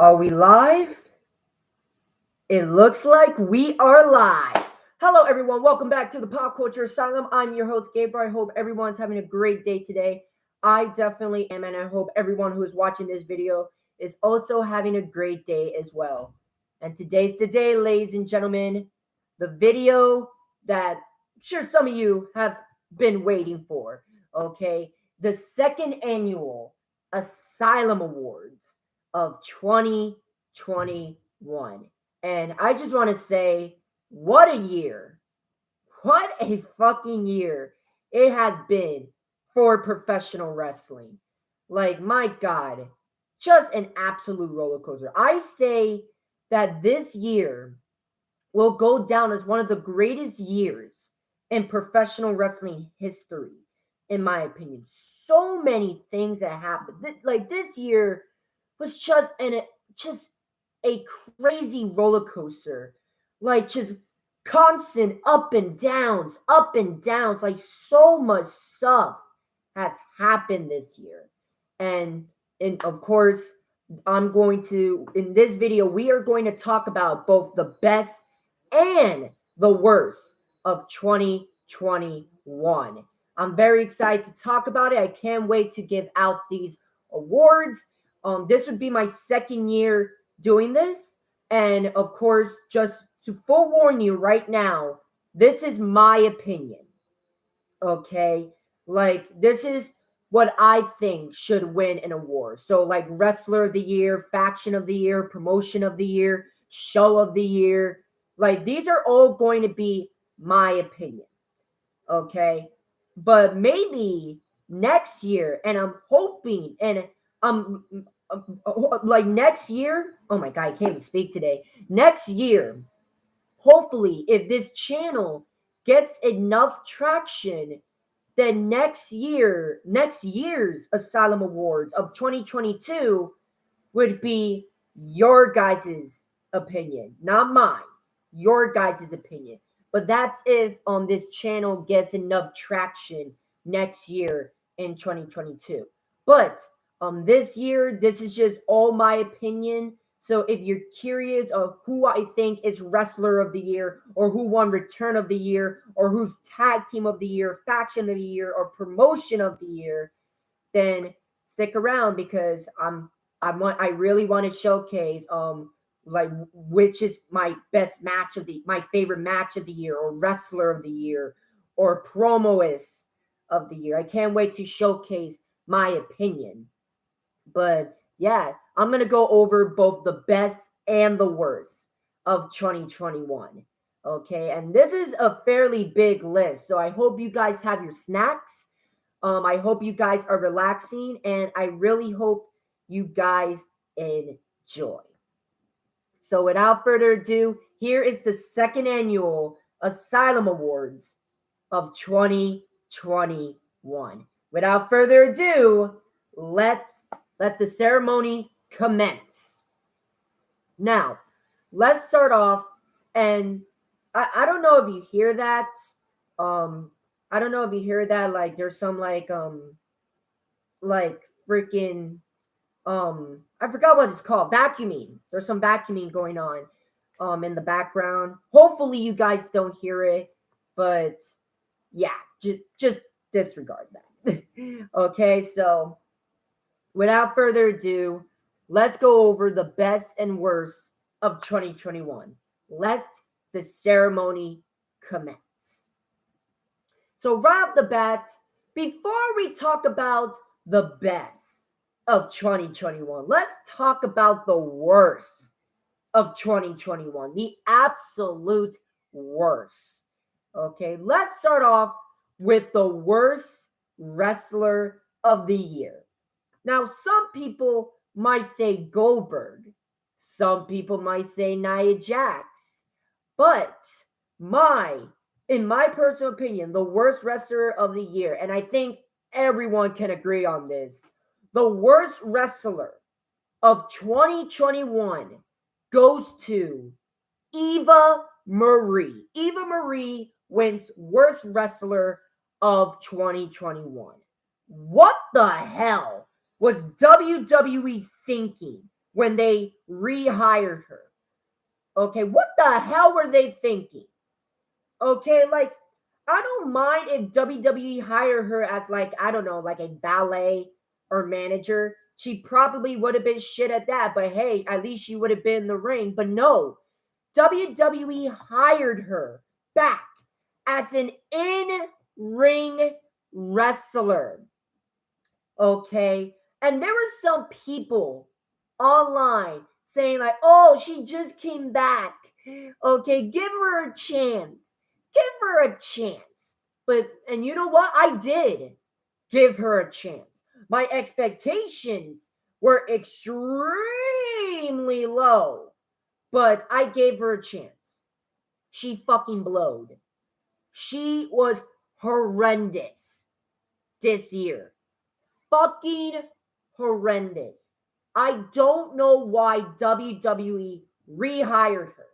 Are we live? It looks like we are live. Hello, everyone. Welcome back to the Pop Culture Asylum. I'm your host, Gabriel. I hope everyone's having a great day today. I definitely am, and I hope everyone who is watching this video is also having a great day as well. And today's the day, ladies and gentlemen, the video that I'm sure some of you have been waiting for, okay? The second annual Asylum Awards of 2021. And I just want to say, what a year. What a fucking year it has been for professional wrestling. Like, my God, just an absolute roller coaster. I say that this year will go down as one of the greatest years in professional wrestling history, in my opinion. So many things that happened. Like, this year was just a crazy roller coaster. Like, just constant up and downs. Like, so much stuff has happened this year. And of course, in this video, we are going to talk about both the best and the worst of 2021. I'm very excited to talk about it. I can't wait to give out these awards. This would be my second year doing this. And of course, just to forewarn you right now, this is my opinion. Okay? Like, this is what I think should win an award. So, like, Wrestler of the Year, Faction of the Year, Promotion of the Year, Show of the Year. Like, these are all going to be my opinion. Okay? But maybe next year, and I'm hoping, and I'm like next year, oh my God, I can't even speak today. Next year, hopefully, if this channel gets enough traction, then next year's Asylum Awards of 2022 would be your guys' opinion, not mine, your guys' opinion. But that's if this channel gets enough traction next year in 2022. But this year, this is just all my opinion. So if you're curious of who I think is Wrestler of the Year, or who won Return of the Year, or who's Tag Team of the Year, Faction of the Year, or Promotion of the Year, then stick around, because I really want to showcase like which is my favorite match of the year, or Wrestler of the Year, or Promoist of the Year. I can't wait to showcase my opinion. But yeah, I'm going to go over both the best and the worst of 2021. Okay, and this is a fairly big list. So I hope you guys have your snacks. I hope you guys are relaxing, and I really hope you guys enjoy. So without further ado, here is the second annual Asylum Awards of 2021. Without further ado, let the ceremony commence. Now, let's start off, and I don't know if you hear that. I don't know if you hear that. Like, there's some like freaking I forgot what it's called. Vacuuming. There's some vacuuming going on in the background. Hopefully you guys don't hear it, but yeah, just disregard that. Okay, so without further ado, let's go over the best and worst of 2021. Let the ceremony commence. So right off the bat, before we talk about the best of 2021, let's talk about the worst of 2021, the absolute worst. Okay, let's start off with the worst wrestler of the year. Now, some people might say Goldberg. Some people might say Nia Jax. But in my personal opinion, the worst wrestler of the year, and I think everyone can agree on this, the worst wrestler of 2021 goes to Eva Marie. Eva Marie wins worst wrestler of 2021. What the hell was WWE thinking when they rehired her. Okay, what the hell were they thinking? Okay, like, I don't mind if WWE hire her as, like, I don't know, like a valet or manager. She probably would have been shit at that, but hey, at least she would have been in the ring. But no, WWE hired her back as an in-ring wrestler. Okay, and there were some people online saying like, "Oh, she just came back. Okay, give her a chance. Give her a chance." But and you know what? I did give her a chance. My expectations were extremely low, but I gave her a chance. She fucking blowed. She was horrendous this year. Fucking horrendous. I don't know why WWE rehired her.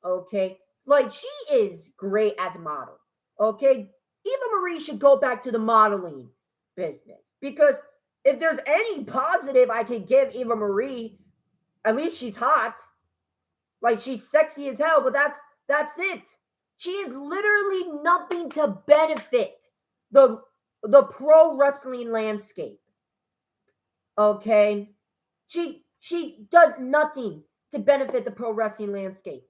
Okay? Like, she is great as a model. Okay? Eva Marie should go back to the modeling business. Because if there's any positive I could give Eva Marie, at least she's hot. Like, she's sexy as hell, but that's it. She is literally nothing to benefit the the pro wrestling landscape. Okay? She does nothing to benefit the pro wrestling landscape.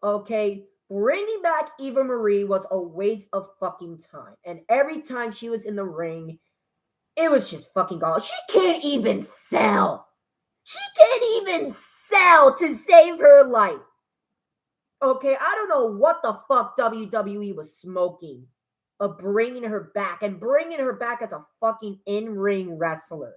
Okay? Bringing back Eva Marie was a waste of fucking time. And every time she was in the ring, it was just fucking gone. She can't even sell. She can't even sell to save her life. Okay, I don't know what the fuck WWE was smoking of bringing her back and bringing her back as a fucking in-ring wrestler.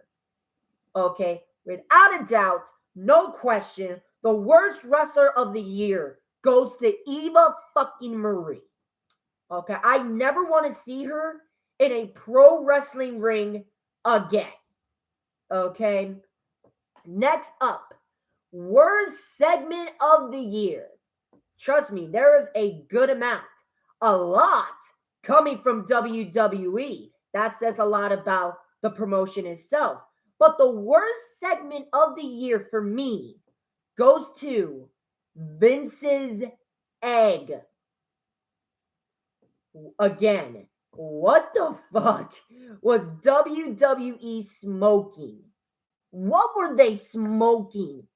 Okay, without a doubt, no question, the worst wrestler of the year goes to Eva fucking Marie. Okay, I never want to see her in a pro wrestling ring again. Okay, next up, worst segment of the year. Trust me, there is a good amount, a lot coming from WWE. That says a lot about the promotion itself. But the worst segment of the year for me goes to Vince's egg. Again, what the fuck was WWE smoking? What were they smoking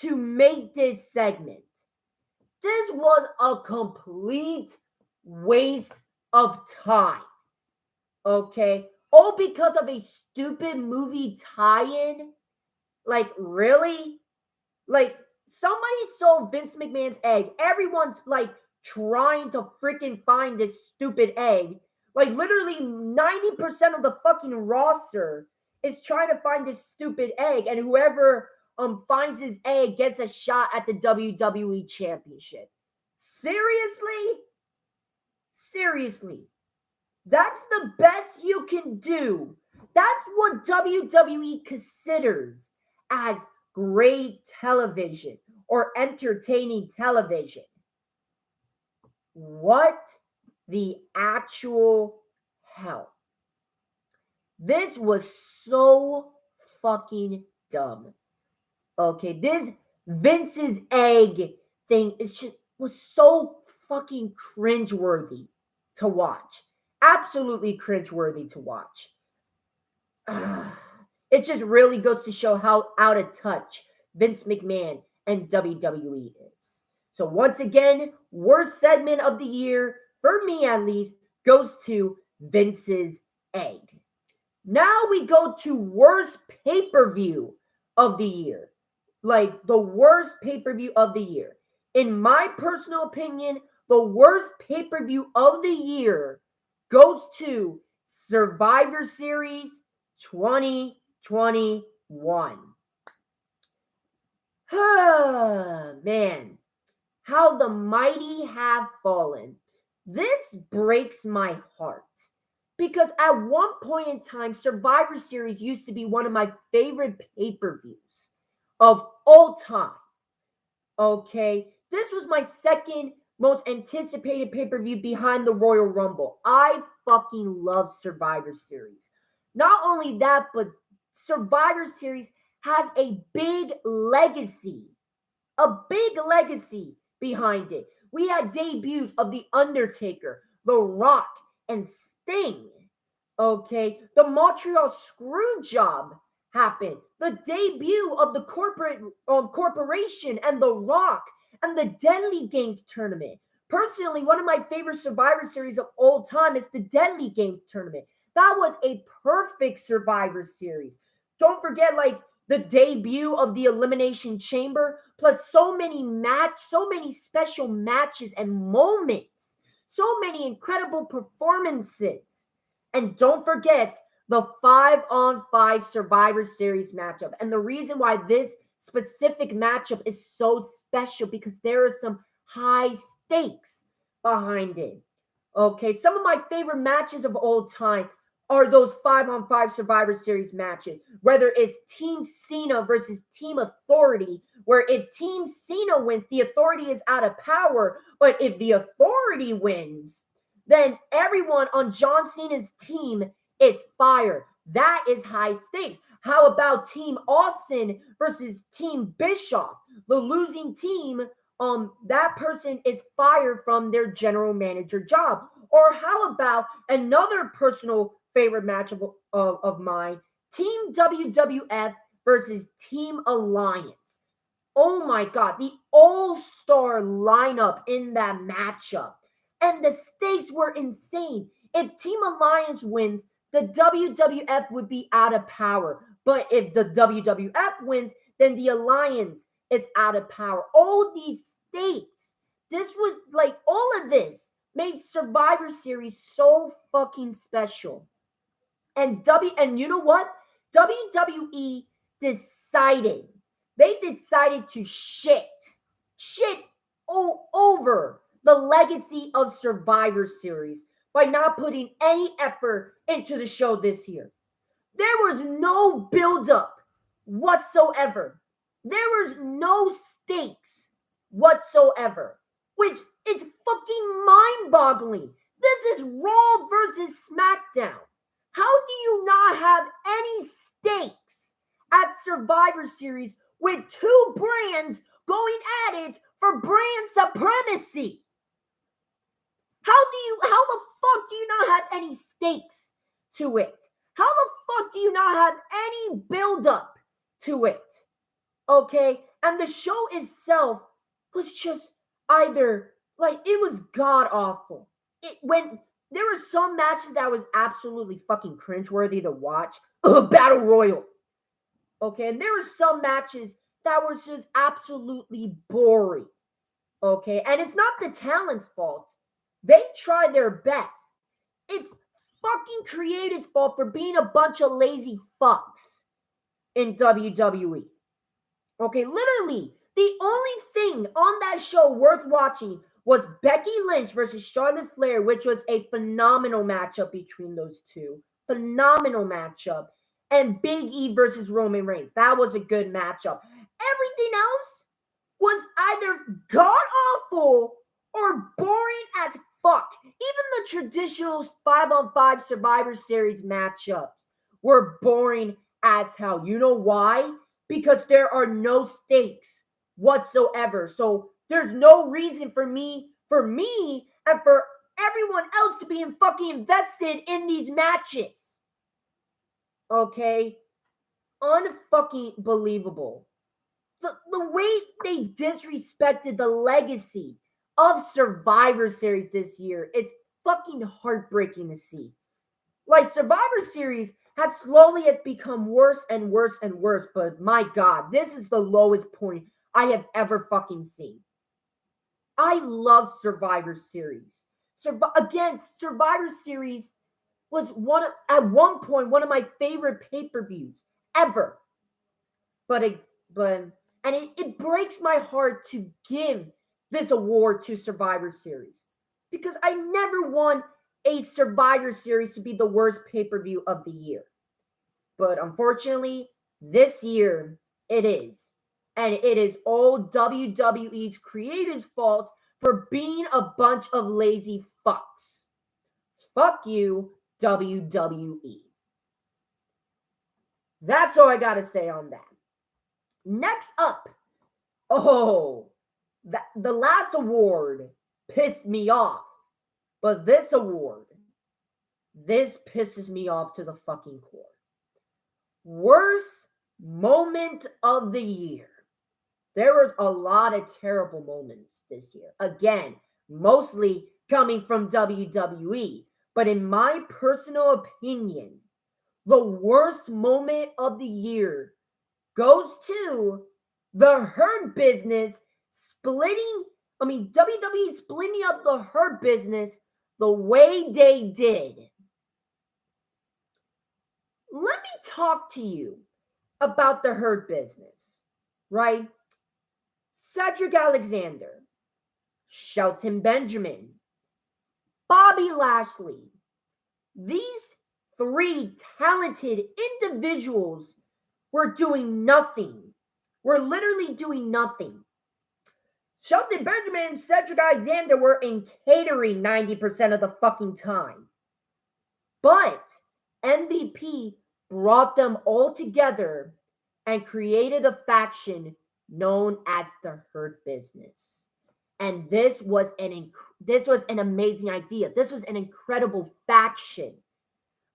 to make this segment? This was a complete waste of time. Okay? All because of a stupid movie tie-in? Like, really? Like, somebody sold Vince McMahon's egg. Everyone's like trying to freaking find this stupid egg. Like, literally 90% of the fucking roster is trying to find this stupid egg, and whoever finds his egg gets a shot at the WWE Championship. Seriously? Seriously. That's the best you can do. That's what WWE considers as great television or entertaining television. What the actual hell? This was so fucking dumb. Okay, this Vince's egg thing was so fucking cringeworthy to watch. Absolutely cringeworthy to watch. It just really goes to show how out of touch Vince McMahon and WWE is. So once again, worst segment of the year, for me at least, goes to Vince's egg. Now we go to worst pay-per-view of the year. Like, the worst pay-per-view of the year. In my personal opinion, the worst pay-per-view of the year goes to Survivor Series 2021. Man, how the mighty have fallen. This breaks my heart. Because at one point in time, Survivor Series used to be one of my favorite pay-per-views of all time. Okay, this was my second most anticipated pay-per-view behind the Royal Rumble. I fucking love Survivor Series. Not only that, but Survivor Series has a big legacy, behind it. We had debuts of The Undertaker, The Rock, and Sting. Okay, the Montreal Screwjob happened. The debut of the corporation and The Rock and the Deadly Games tournament. Personally, one of my favorite Survivor Series of all time is the Deadly Games tournament. That was a perfect Survivor Series. Don't forget, like, the debut of the Elimination Chamber, plus so many special matches and moments, so many incredible performances. And don't forget the 5-on-5 Survivor Series matchup. And the reason why this specific matchup is so special, because there are some high stakes behind it. Okay, some of my favorite matches of all time are those 5-on-5 Survivor Series matches, whether it's Team Cena versus Team Authority, where if Team Cena wins, the Authority is out of power, but if the Authority wins, then everyone on John Cena's team is fired. That is high stakes. How about Team Austin versus Team Bischoff? The losing team, that person is fired from their general manager job. Or how about another personal favorite match of mine, Team WWF versus Team Alliance. Oh my God, the all-star lineup in that matchup. And the stakes were insane. If Team Alliance wins, the WWF would be out of power. But if the WWF wins, then the Alliance is out of power. All these stakes. This was like, all of this made Survivor Series so fucking special. And you know what? WWE decided. They decided to shit all over the legacy of Survivor Series by not putting any effort into the show this year. There was no buildup whatsoever. There was no stakes whatsoever, which is fucking mind-boggling. This is Raw versus SmackDown. How do you not have any stakes at Survivor Series with two brands going at it for brand supremacy? How the fuck do you not have any stakes to it? How the fuck do you not have any build-up to it? Okay? And the show itself was just either, like, it was god-awful. When there were some matches that was absolutely fucking cringeworthy to watch. Battle Royal. Okay, and there were some matches that were just absolutely boring. Okay, and it's not the talent's fault. They try their best. It's fucking creators' fault for being a bunch of lazy fucks in WWE. Okay, literally, the only thing on that show worth watching was Becky Lynch versus Charlotte Flair, which was a phenomenal matchup between those two. Phenomenal matchup. And Big E versus Roman Reigns. That was a good matchup. Everything else was either god-awful or boring as fuck. Even the traditional 5-on-5 Survivor Series matchups were boring as hell. You know why? Because there are no stakes whatsoever. So there's no reason for me, and for everyone else to be fucking invested in these matches. Okay? Unfucking believable. The way they disrespected the legacy of Survivor Series this year, it's fucking heartbreaking to see. Like, Survivor Series has slowly become worse and worse and worse, but my God, this is the lowest point I have ever fucking seen. I love Survivor Series. Survivor Series was at one point one of my favorite pay-per-views ever. But it breaks my heart to give this award to Survivor Series, because I never want a Survivor Series to be the worst pay-per-view of the year. But unfortunately, this year it is. And it is all WWE's creators' fault for being a bunch of lazy fucks. Fuck you, WWE. That's all I gotta say on that. Next up, oh, the last award pissed me off, but this pisses me off to the fucking core. Worst moment of the year. There was a lot of terrible moments this year. Again, mostly coming from WWE. But in my personal opinion, the worst moment of the year goes to the Hurt Business WWE splitting up the Hurt Business the way they did. Let me talk to you about the Hurt Business, right? Cedric Alexander, Shelton Benjamin, Bobby Lashley. These three talented individuals were doing nothing. Were literally doing nothing. Shelton Benjamin and Cedric Alexander were in catering 90% of the fucking time. But MVP brought them all together and created a faction known as the Hurt Business. And this was an amazing idea. This was an incredible faction.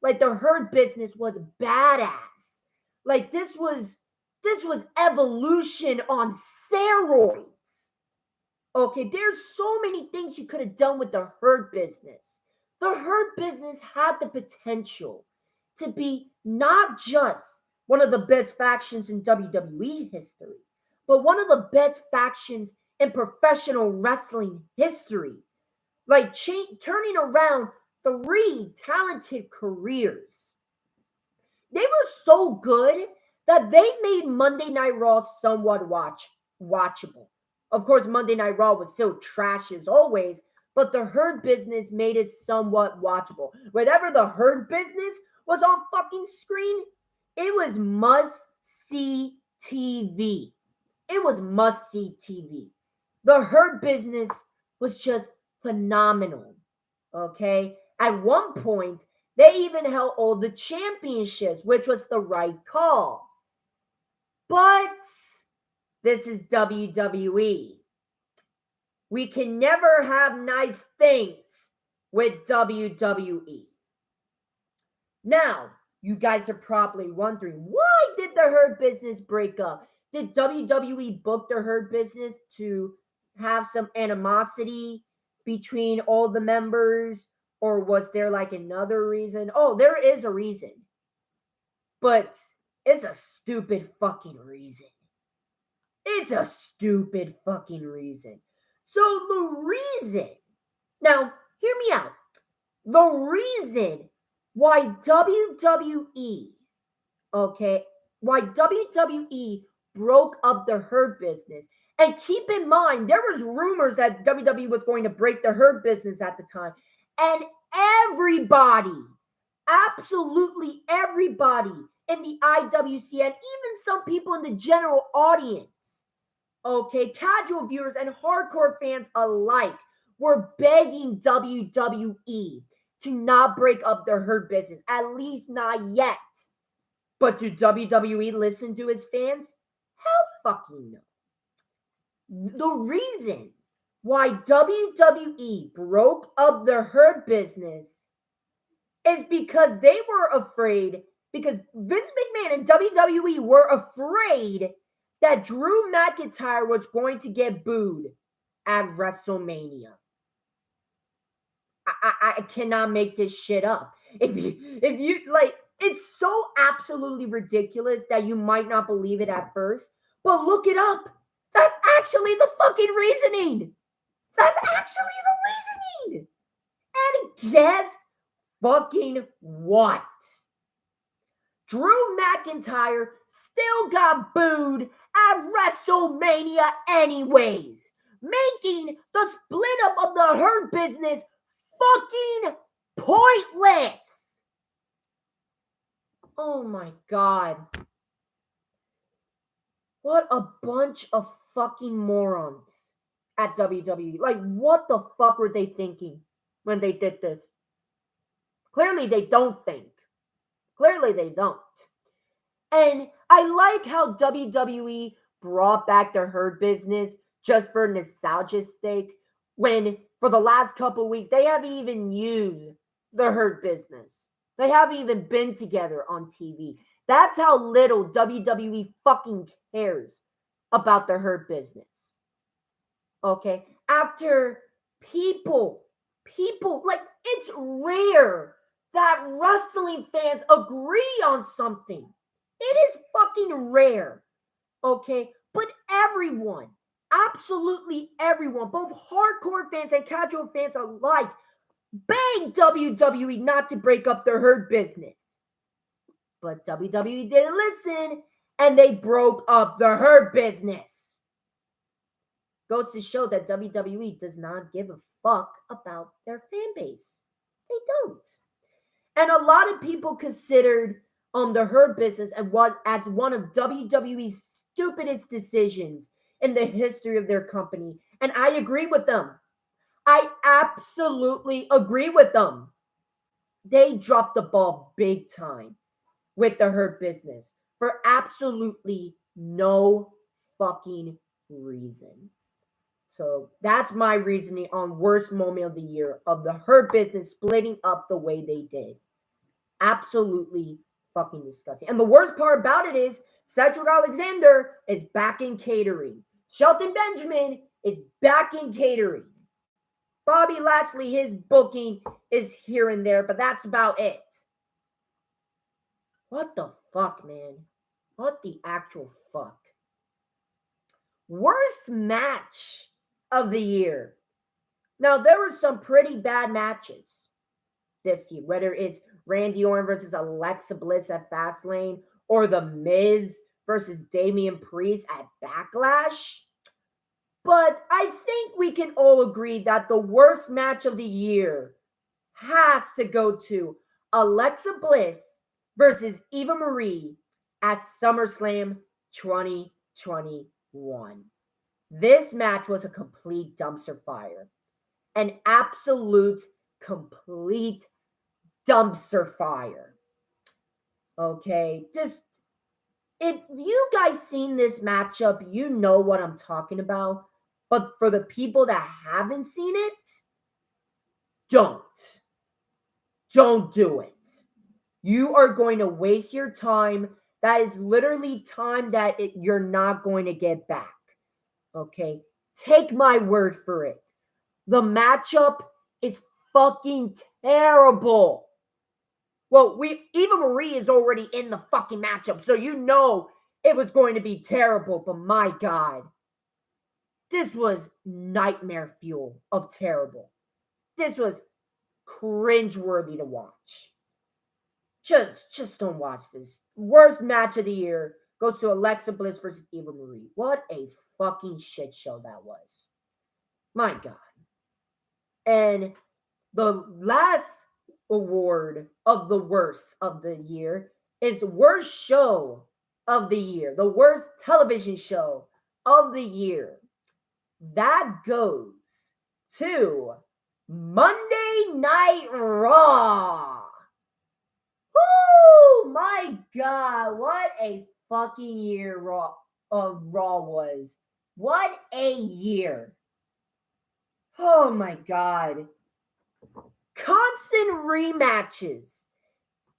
Like the Hurt Business was badass. Like this was evolution on steroids. Okay, there's so many things you could have done with the Hurt Business. The Hurt Business had the potential to be not just one of the best factions in WWE history, but one of the best factions in professional wrestling history. Like turning around three talented careers. They were so good that they made Monday Night Raw somewhat watchable. Of course, Monday Night Raw was still trash as always, but the Hurt Business made it somewhat watchable. Whenever the Hurt Business was on fucking screen, it was must-see TV. It was must-see TV. The Hurt Business was just phenomenal, okay? At one point, they even held all the championships, which was the right call. But this is WWE. We can never have nice things with WWE. Now, you guys are probably wondering, why did the Hurt Business break up? Did WWE book the Hurt Business to have some animosity between all the members? Or was there like another reason? Oh, there is a reason. But it's a stupid fucking reason. It's a stupid fucking reason. So the reason, now hear me out. The reason why WWE broke up the Hurt Business, and keep in mind, there was rumors that WWE was going to break the Hurt Business at the time, and everybody, absolutely everybody in the IWC, and even some people in the general audience, okay, casual viewers and hardcore fans alike, were begging WWE to not break up their Hurt Business, at least not yet. But do WWE listen to his fans? Hell fucking no. The reason why WWE broke up the Hurt Business is because they were afraid, because Vince McMahon and WWE were afraid that Drew McIntyre was going to get booed at WrestleMania. I cannot make this shit up. If you like, it's so absolutely ridiculous that you might not believe it at first, but look it up. That's actually the fucking reasoning. That's actually the reasoning. And guess fucking what? Drew McIntyre still got booed at WrestleMania anyways, making the split up of the Hurt Business fucking pointless. Oh my god. What a bunch of fucking morons at WWE. Like, what the fuck were they thinking when they did this? Clearly they don't think. Clearly they don't. And I like how WWE brought back the Hurt Business just for nostalgia's sake, when for the last couple weeks they haven't even used the Hurt Business. They haven't even been together on TV. That's how little WWE fucking cares about the Hurt Business. Okay? After people, like, it's rare that wrestling fans agree on something. It is fucking rare. Okay? But everyone, absolutely everyone, both hardcore fans and casual fans alike, begged WWE not to break up their Hurt Business. But WWE didn't listen, and they broke up the Hurt Business. Goes to show that WWE does not give a fuck about their fan base. They don't. And a lot of people considered the Hurt Business as one of WWE's stupidest decisions in the history of their company. And I agree with them. I absolutely agree with them. They dropped the ball big time with the Hurt Business for absolutely no fucking reason. So that's my reasoning on worst moment of the year of the Hurt Business splitting up the way they did. Absolutely fucking disgusting. And the worst part about it is Cedric Alexander is back in catering. Shelton Benjamin is back in catering. Bobby Lashley, his booking is here and there, but that's about it. What the fuck, man? What the actual fuck? Worst match of the year. Now, there were some pretty bad matches this year, whether it's Randy Orton versus Alexa Bliss at Fastlane or The Miz versus Damian Priest at Backlash. But I think we can all agree that the worst match of the year has to go to Alexa Bliss versus Eva Marie at SummerSlam 2021. This match was a complete dumpster fire. An absolute, complete dumpster fire. Okay, just if you guys seen this matchup, you know what I'm talking about. But for the people that haven't seen it, don't do it. You are going to waste your time. That is literally time that you're not going to get back. Okay, take my word for it. The matchup is fucking terrible. Well, Eva Marie is already in the fucking matchup, so you know it was going to be terrible, but my God. This was nightmare fuel of terrible. This was cringeworthy to watch. Just don't watch this. Worst match of the year goes to Alexa Bliss versus Eva Marie. What a fucking shit show that was. My God. And the last award of the worst of the year is worst show of the year. The worst television show of the year. That goes to Monday Night Raw. Woo! My God, what a fucking year Raw was. What a year. Oh my God. Constant rematches.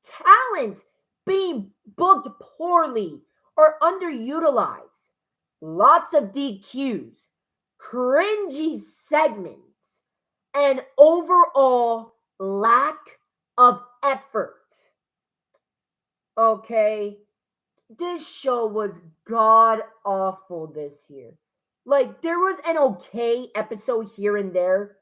Talent being booked poorly or underutilized. Lots of DQs. Cringy segments. And overall lack of effort. Okay, this show was god awful this year. Like, there was an okay episode here and there,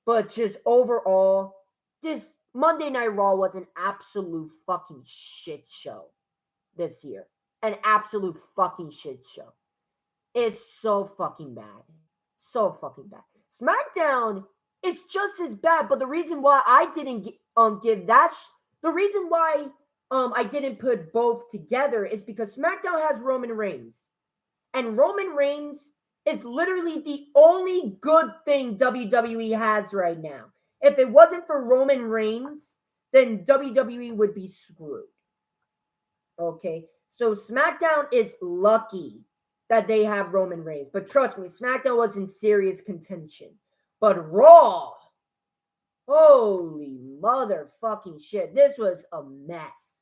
but just overall, this Monday Night Raw was an absolute fucking shit show this year. An absolute fucking shit show. It's so fucking bad. So fucking bad. SmackDown is just as bad, but the reason why I didn't give that, the reason why I didn't put both together is because SmackDown has Roman Reigns. And Roman Reigns is literally the only good thing WWE has right now. If it wasn't for Roman Reigns, then WWE would be screwed. Okay? So SmackDown is lucky that they have Roman Reigns. But trust me, SmackDown was in serious contention. But Raw, holy motherfucking shit, this was a mess.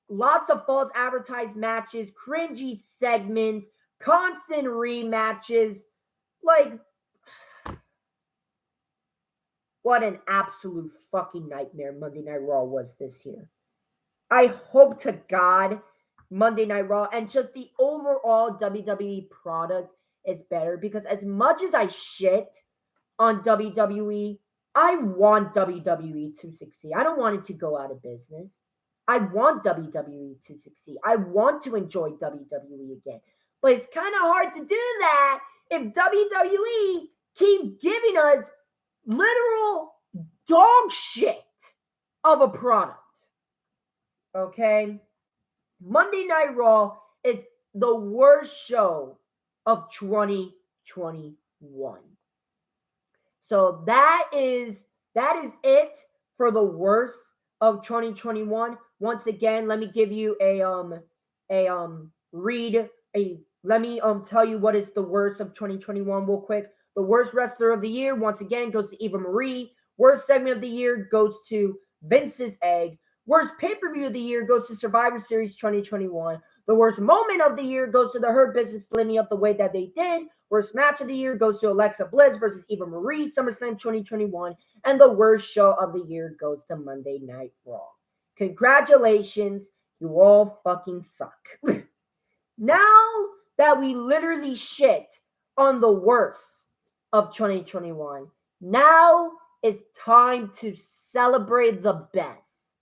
Lots of false advertised matches, cringy segments, constant rematches. Like, what an absolute fucking nightmare Monday Night Raw was this year. I hope to God Monday Night Raw and just the overall WWE product is better, because as much as I shit on WWE, I want WWE to succeed. I don't want it to go out of business. I want WWE to succeed. I want to enjoy WWE again. But it's kind of hard to do that if WWE keeps giving us literal dog shit of a product. Okay? Monday Night Raw is the worst show of 2021. So that is it for the worst of 2021. Once again, let me give you let me tell you what is the worst of 2021 real quick. The worst wrestler of the year, once again, goes to Eva Marie. Worst segment of the year goes to Vince's Egg. Worst pay-per-view of the year goes to Survivor Series 2021. The worst moment of the year goes to the Hurt Business splitting up the way that they did. Worst match of the year goes to Alexa Bliss versus Eva Marie, SummerSlam 2021. And the worst show of the year goes to Monday Night Raw. Congratulations, you all fucking suck. Now that we literally shit on the worst of 2021, now it's time to celebrate the best,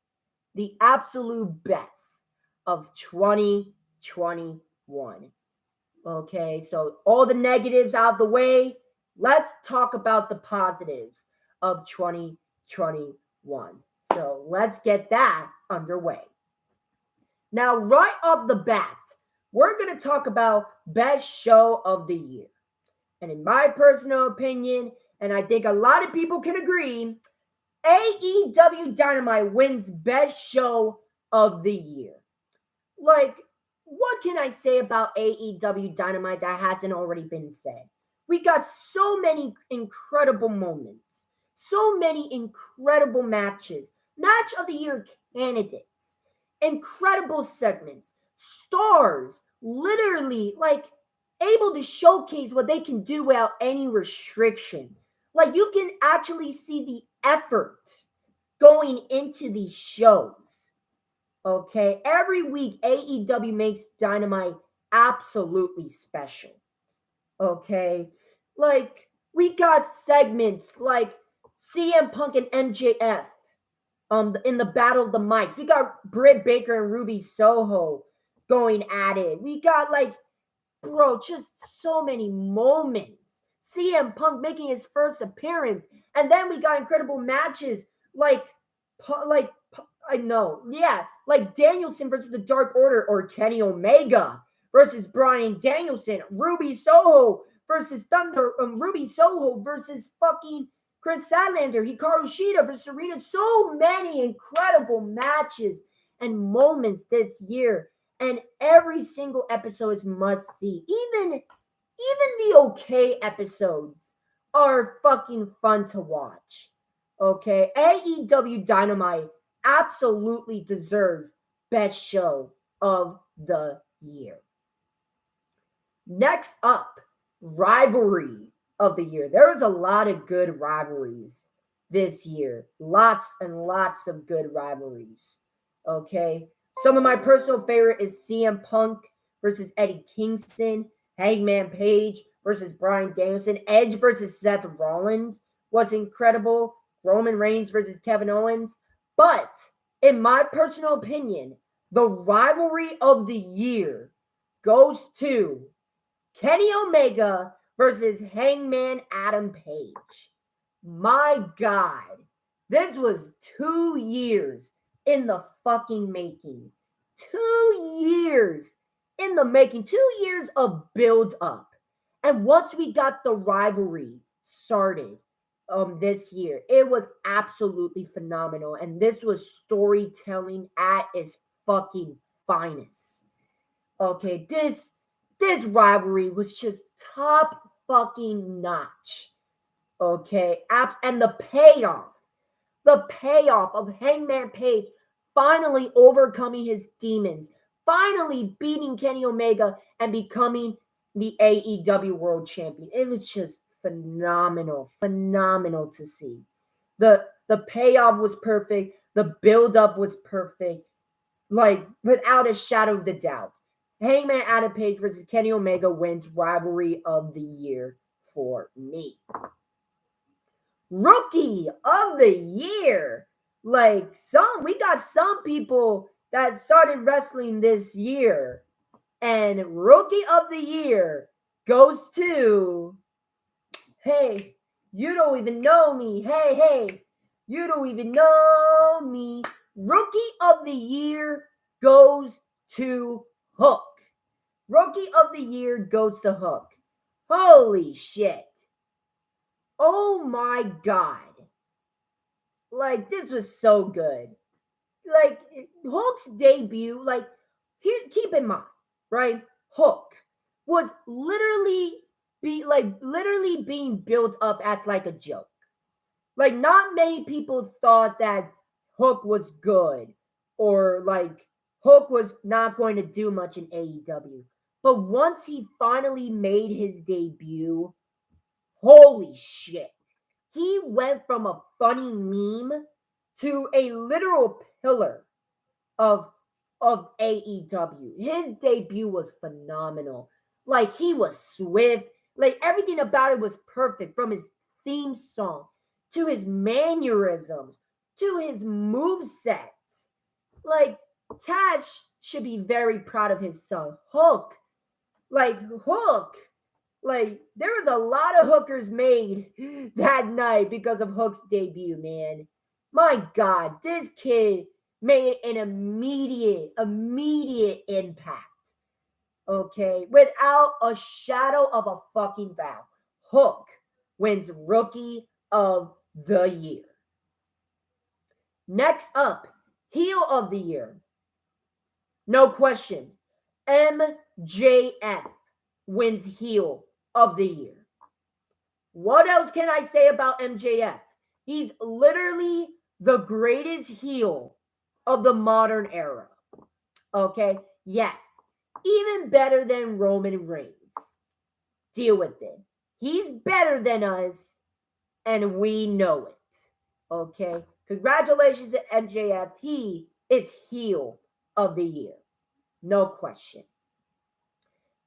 the absolute best of 2021. Okay, so all the negatives out of the way, let's talk about the positives of 2021. So let's get that underway. Now, right off the bat, we're going to talk about best show of the year. And in my personal opinion, and I think a lot of people can agree, AEW Dynamite wins best show of the year. Like, what can I say about AEW Dynamite that hasn't already been said? We got so many incredible moments, so many incredible matches, match of the year candidates, incredible segments, stars, literally like able to showcase what they can do without any restriction. Like, you can actually see the effort going into these shows. Okay, every week AEW makes Dynamite absolutely special. Okay, like we got segments like CM Punk and MJF in the Battle of the Mics. We got Britt Baker and Ruby Soho going at it. We got just so many moments. CM Punk making his first appearance, and then we got incredible matches like Danielson versus the Dark Order, or Kenny Omega versus Bryan Danielson, Ruby Soho versus Ruby Soho versus fucking Chris Statlander, Hikaru Shida versus Serena. So many incredible matches and moments this year, and every single episode is must see. Even the okay episodes are fucking fun to watch. Okay, AEW Dynamite absolutely deserves best show of the year. Next up, rivalry of the year. There was a lot of good rivalries this year. Lots and lots of good rivalries. Okay, some of my personal favorite is CM Punk versus Eddie Kingston, Hangman Page versus Bryan Danielson, Edge versus Seth Rollins was incredible, Roman Reigns versus Kevin Owens. But in my personal opinion, the rivalry of the year goes to Kenny Omega versus Hangman Adam Page. My God, this was 2 years in the fucking making. 2 years in the making. 2 years of build up. And once we got the rivalry started this year, it was absolutely phenomenal. And this was storytelling at its fucking finest. Okay, this rivalry was just top fucking notch. Okay, and the payoff of Hangman Page finally overcoming his demons, finally beating Kenny Omega and becoming the AEW World Champion. It was just phenomenal to see. The payoff was perfect. The build up was perfect. Like without a shadow of the doubt. Hangman Adam Page versus Kenny Omega wins rivalry of the year for me. Rookie of the year. Like we got some people that started wrestling this year. And rookie of the year goes to, hey, you don't even know me. Hey, you don't even know me. Rookie of the year goes to Hook. Rookie of the year goes to Hook. Holy shit. Oh my God. Like, this was so good. Like, Hook's debut, like, here, keep in mind, right? Hook was literally being built up as like a joke. Like, not many people thought that Hook was good or like Hook was not going to do much in AEW. But once he finally made his debut, holy shit. He went from a funny meme to a literal pillar of AEW. His debut was phenomenal. Like, he was swift. Like, everything about it was perfect, from his theme song to his mannerisms to his movesets. Like, Taz should be very proud of his son. Hook. Like, there was a lot of hookers made that night because of Hook's debut, man. My God, this kid made an immediate impact. Okay, without a shadow of a fucking doubt. Hook wins Rookie of the Year. Next up, Heel of the Year. No question. MJF wins Heel of the Year. What else can I say about MJF? He's literally the greatest heel of the modern era. Okay? Yes. Even better than Roman Reigns. Deal with it. He's better than us, and we know it. Okay? Congratulations to MJF. He is heel of the year. No question.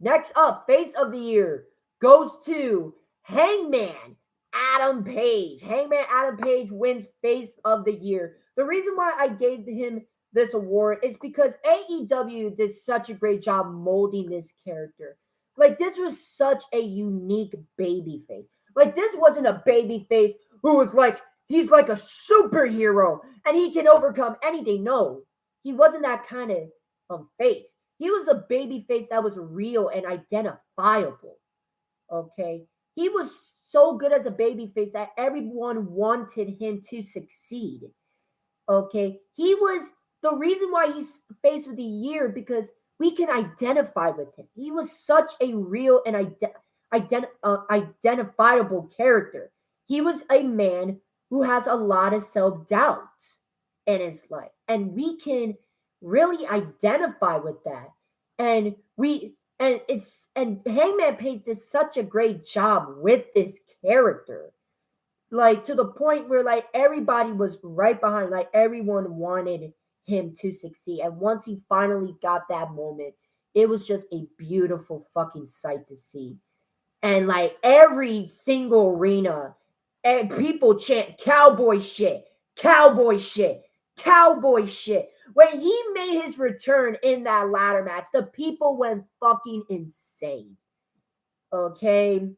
Next up, face of the year goes to Hangman Adam Page. Hangman Adam Page wins face of the year. The reason why I gave him this award is because AEW did such a great job molding this character. Like, this was such a unique baby face. Like, this wasn't a baby face who was like, he's like a superhero and he can overcome anything. No, he wasn't that kind of face. He was a baby face that was real and identifiable. Okay. He was so good as a baby face that everyone wanted him to succeed. Okay. He was the reason why he's face of the year because we can identify with him. He was such a real and identifiable character. He was a man who has a lot of self-doubt in his life. And we can really identify with that. And Hangman Page did such a great job with this character. Like, to the point where like everybody was right behind, like everyone wanted him to succeed. And once he finally got that moment, it was just a beautiful fucking sight to see. And like every single arena, and people chant cowboy shit, cowboy shit, cowboy shit. When he made his return in that ladder match, the people went fucking insane. Okay?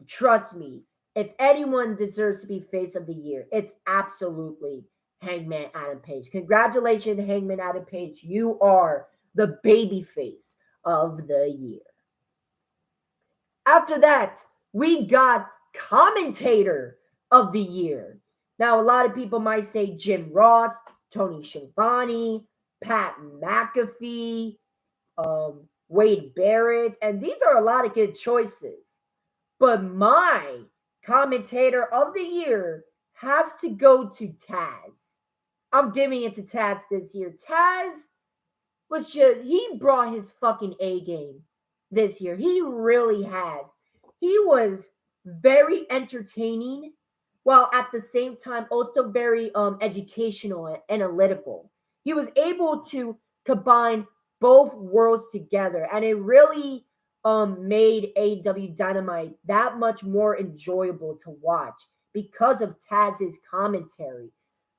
Trust me, if anyone deserves to be face of the year, it's absolutely Hangman Adam Page. Congratulations, Hangman Adam Page. You are the baby face of the year. After that, we got commentator of the year. Now, a lot of people might say Jim Ross, Tony Schiavone, Pat McAfee, Wade Barrett, and these are a lot of good choices. But my commentator of the year has to go to Taz. I'm giving it to Taz this year. Taz he brought his fucking A game this year. He really has. He was very entertaining while at the same time also very educational and analytical. He was able to combine both worlds together, and it really made AEW Dynamite that much more enjoyable to watch because of Taz's commentary.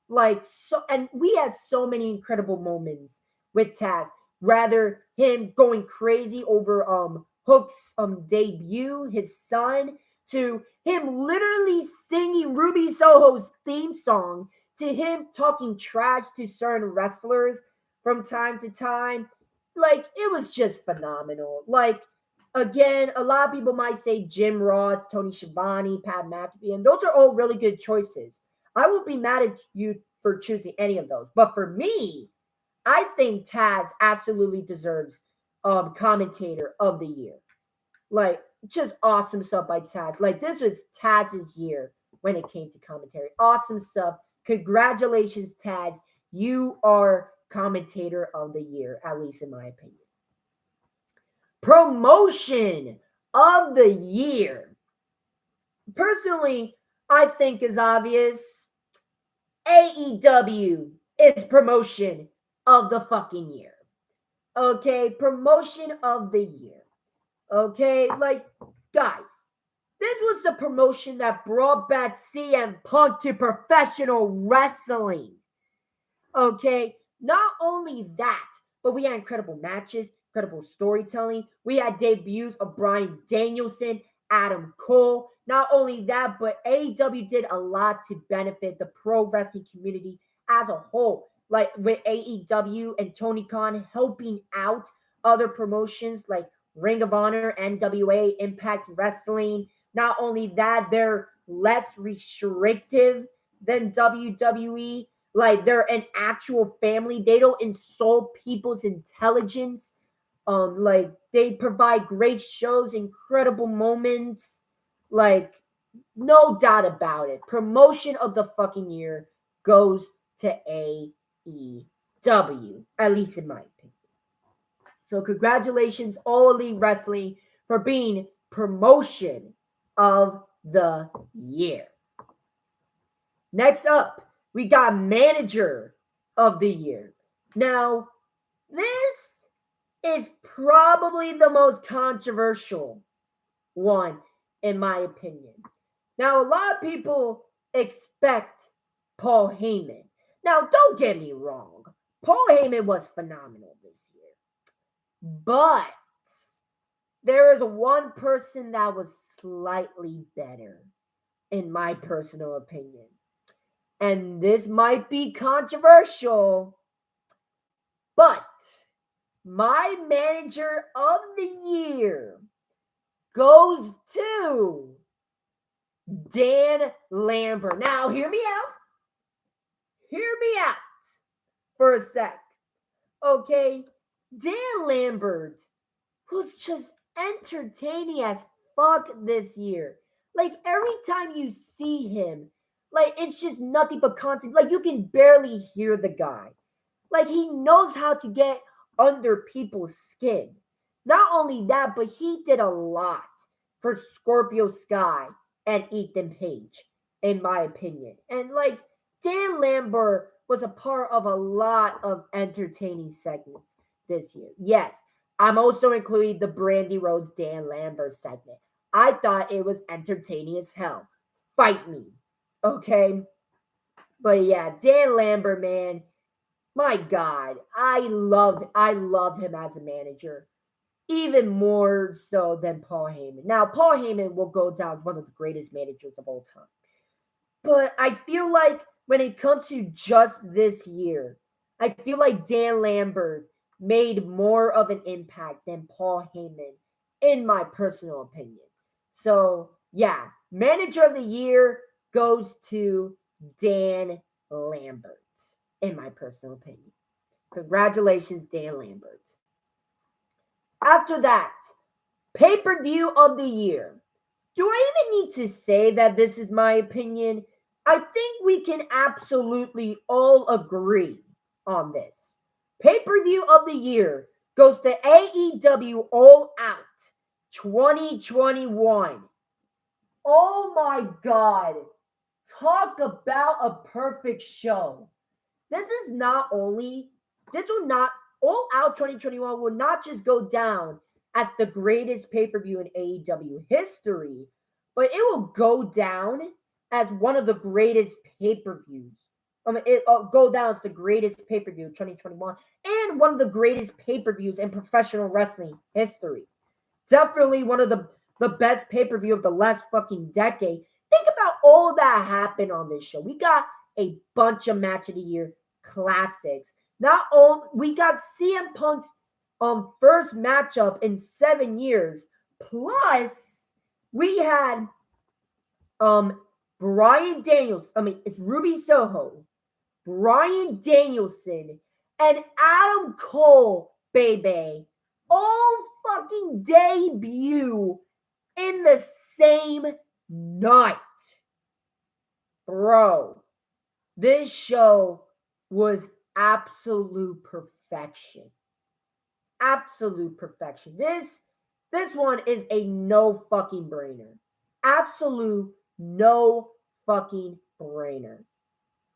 Like so, and we had so many incredible moments with Taz. Rather him going crazy over Hook's debut, his son, to him literally singing Ruby Soho's theme song, to him talking trash to certain wrestlers from time to time. Like it was just phenomenal. Like again, a lot of people might say Jim Ross, Tony Schiavone, Pat McAfee, and those are all really good choices. I won't be mad at you for choosing any of those. But for me, I think Taz absolutely deserves commentator of the year. Like, just awesome stuff by Taz. Like, this was Taz's year when it came to commentary. Awesome stuff. Congratulations, Taz. You are commentator of the year, at least in my opinion. Promotion of the year. Personally, I think is obvious. AEW is promotion of the fucking year. Okay, promotion of the year. Okay, like, guys, this was the promotion that brought back CM Punk to professional wrestling. Okay, not only that, but we had incredible matches, incredible storytelling. We had debuts of Bryan Danielson, Adam Cole. Not only that, but AEW did a lot to benefit the pro wrestling community as a whole. Like with AEW and Tony Khan helping out other promotions like Ring of Honor, NWA, Impact Wrestling. Not only that, they're less restrictive than WWE. Like they're an actual family. They don't insult people's intelligence. Like they provide great shows, incredible moments. Like no doubt about it. Promotion of the fucking year goes to AEW, at least in my opinion. So congratulations, All Elite Wrestling, for being promotion of the year. Next up, we got Manager of the Year. Now, this is probably the most controversial one, in my opinion. Now, a lot of people expect Paul Heyman. Now, don't get me wrong. Paul Heyman was phenomenal this year. But there is one person that was slightly better, in my personal opinion. And this might be controversial, but my Manager of the Year goes to Dan Lambert. Now, hear me out. Hear me out for a sec. Okay, Dan Lambert was just entertaining as fuck this year. Like, every time you see him, like, it's just nothing but content. Like, you can barely hear the guy. Like, he knows how to get under people's skin. Not only that, but he did a lot for Scorpio Sky and Ethan Page, in my opinion. And, like, Dan Lambert was a part of a lot of entertaining segments this year. Yes, I'm also including the Brandy Rhodes Dan Lambert segment. I thought it was entertaining as hell. Fight me. Okay? But yeah, Dan Lambert, man, my God, I love him as a manager. Even more so than Paul Heyman. Now, Paul Heyman will go down as one of the greatest managers of all time. But I feel like when it comes to just this year, I feel like Dan Lambert made more of an impact than Paul Heyman, in my personal opinion. So, yeah, Manager of the Year goes to Dan Lambert, in my personal opinion. Congratulations, Dan Lambert. After that, pay-per-view of the year. Do I even need to say that this is my opinion? I think we can absolutely all agree on this. Pay-per-view of the year goes to AEW All Out 2021. Oh my God. Talk about a perfect show. This is not only, this will not, All Out 2021 will not just go down as the greatest pay per view in AEW history, but it will go down as one of the greatest pay per views. It'll go down as the greatest pay per view 2021 and one of the greatest pay per views in professional wrestling history. Definitely one of the best pay per view of the last fucking decade. Think about all that happened on this show. We got a bunch of match of the year classics. Not all we got CM Punk's first matchup in 7 years. Plus, we had Brian Daniels. It's Ruby Soho, Brian Danielson, and Adam Cole, baby, all fucking debut in the same night. Bro, this show was absolute perfection. Absolute perfection. This one is a no fucking brainer. Absolute no fucking brainer.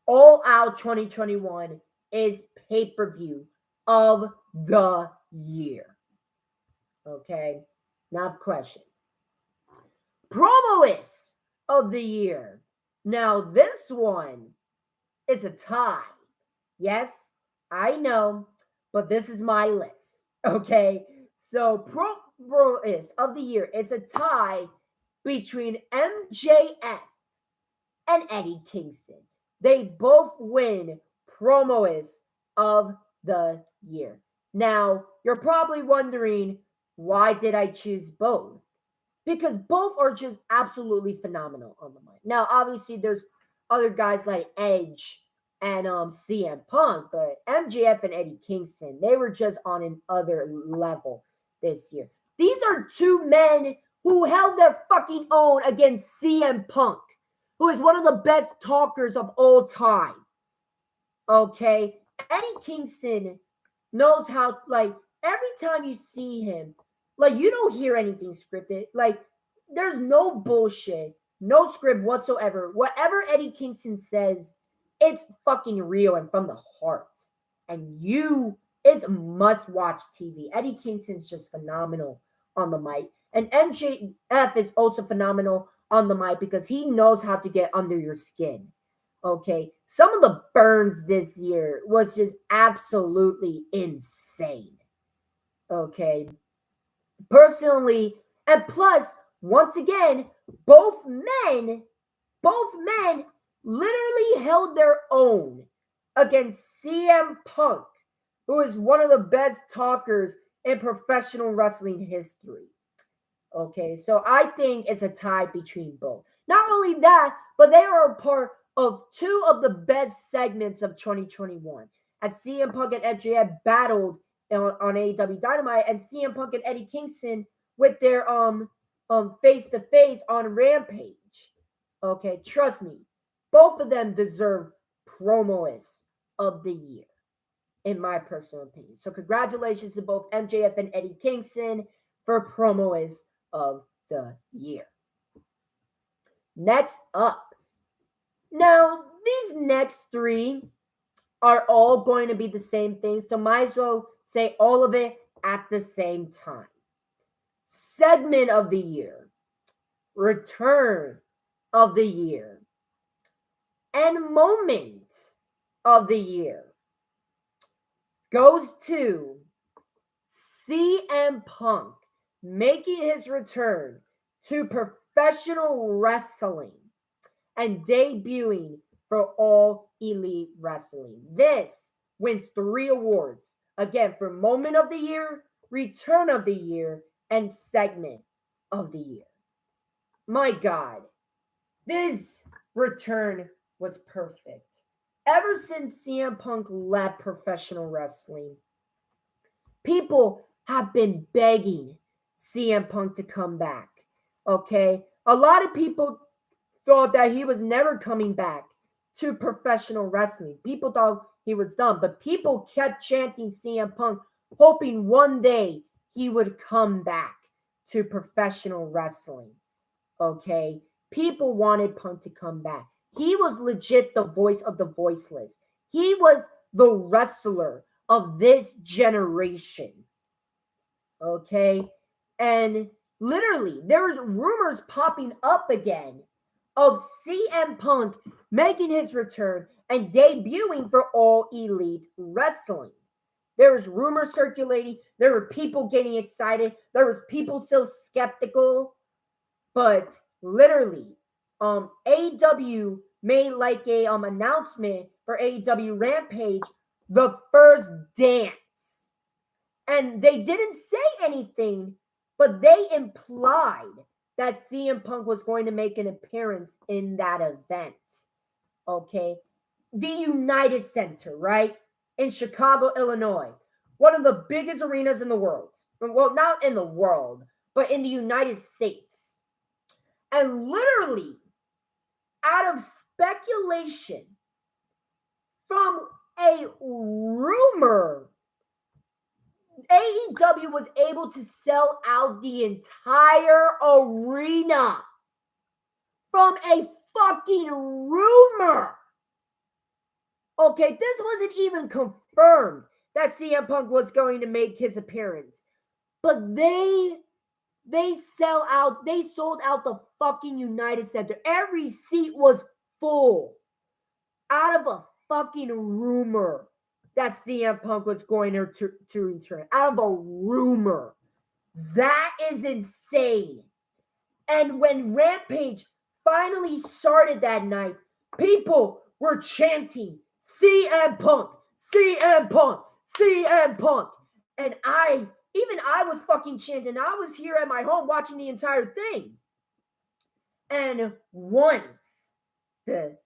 All Out 2021 is pay-per-view of the year. Okay, now question. Promoist of the year. Now this one is a tie. Yes, I know, but this is my list. Okay, so Promoist of the year is a tie between MJF and Eddie Kingston. They both win Promoist of the year. Now, you're probably wondering, why did I choose both? Because both are just absolutely phenomenal on the mic. Now, obviously, there's other guys like Edge and CM Punk, but MJF and Eddie Kingston, they were just on another level this year. These are two men who held their fucking own against CM Punk, who is one of the best talkers of all time. Okay? Eddie Kingston knows how, like, every time you see him, like, you don't hear anything scripted. Like, there's no bullshit, no script whatsoever. Whatever Eddie Kingston says, it's fucking real and from the heart. And it's must-watch TV. Eddie Kingston's just phenomenal on the mic. And MJF is also phenomenal on the mic because he knows how to get under your skin. Okay, some of the burns this year was just absolutely insane. Okay, personally, and plus, once again, both men literally held their own against CM Punk, who is one of the best talkers in professional wrestling history. Okay, so I think it's a tie between both. Not only that, but they are a part of two of the best segments of 2021. As CM Punk and MJF battled on AEW Dynamite, and CM Punk and Eddie Kingston with their face to face on Rampage. Okay, trust me, both of them deserve Promoist of the year, in my personal opinion. So congratulations to both MJF and Eddie Kingston for Promoist of the year. Next up. Now, these next three are all going to be the same thing, so might as well say all of it at the same time. Segment of the year, return of the year, and moment of the year goes to CM Punk making his return to professional wrestling and debuting for All Elite Wrestling. This wins 3 awards. Again, for Moment of the Year, Return of the Year, and Segment of the Year. My God, this return was perfect. Ever since CM Punk left professional wrestling, people have been begging CM Punk to come back. Okay? A lot of people thought that he was never coming back to professional wrestling. People thought he was done, but people kept chanting CM Punk, hoping one day he would come back to professional wrestling. Okay? People wanted Punk to come back. He was legit the voice of the voiceless. He was the wrestler of this generation. Okay? And literally, there was rumors popping up again of CM Punk making his return and debuting for All Elite Wrestling. There was rumors circulating. There were people getting excited. There was people still skeptical. But literally, AEW made like a announcement for AEW Rampage, the first dance. And they didn't say anything, but they implied that CM Punk was going to make an appearance in that event. Okay. The United Center, right? In Chicago, Illinois. One of the biggest arenas in the world. Well, not in the world, but in the United States. And literally, out of speculation from a rumor, AEW was able to sell out the entire arena from a fucking rumor. Okay, this wasn't even confirmed that CM Punk was going to make his appearance. But they sold out the fucking United Center. Every seat was full out of a fucking rumor that CM Punk was going to return. Out of a rumor. That is insane. And when Rampage finally started that night, people were chanting CM Punk, CM Punk, CM Punk. And I was fucking chanting. I was here at my home watching the entire thing. And once the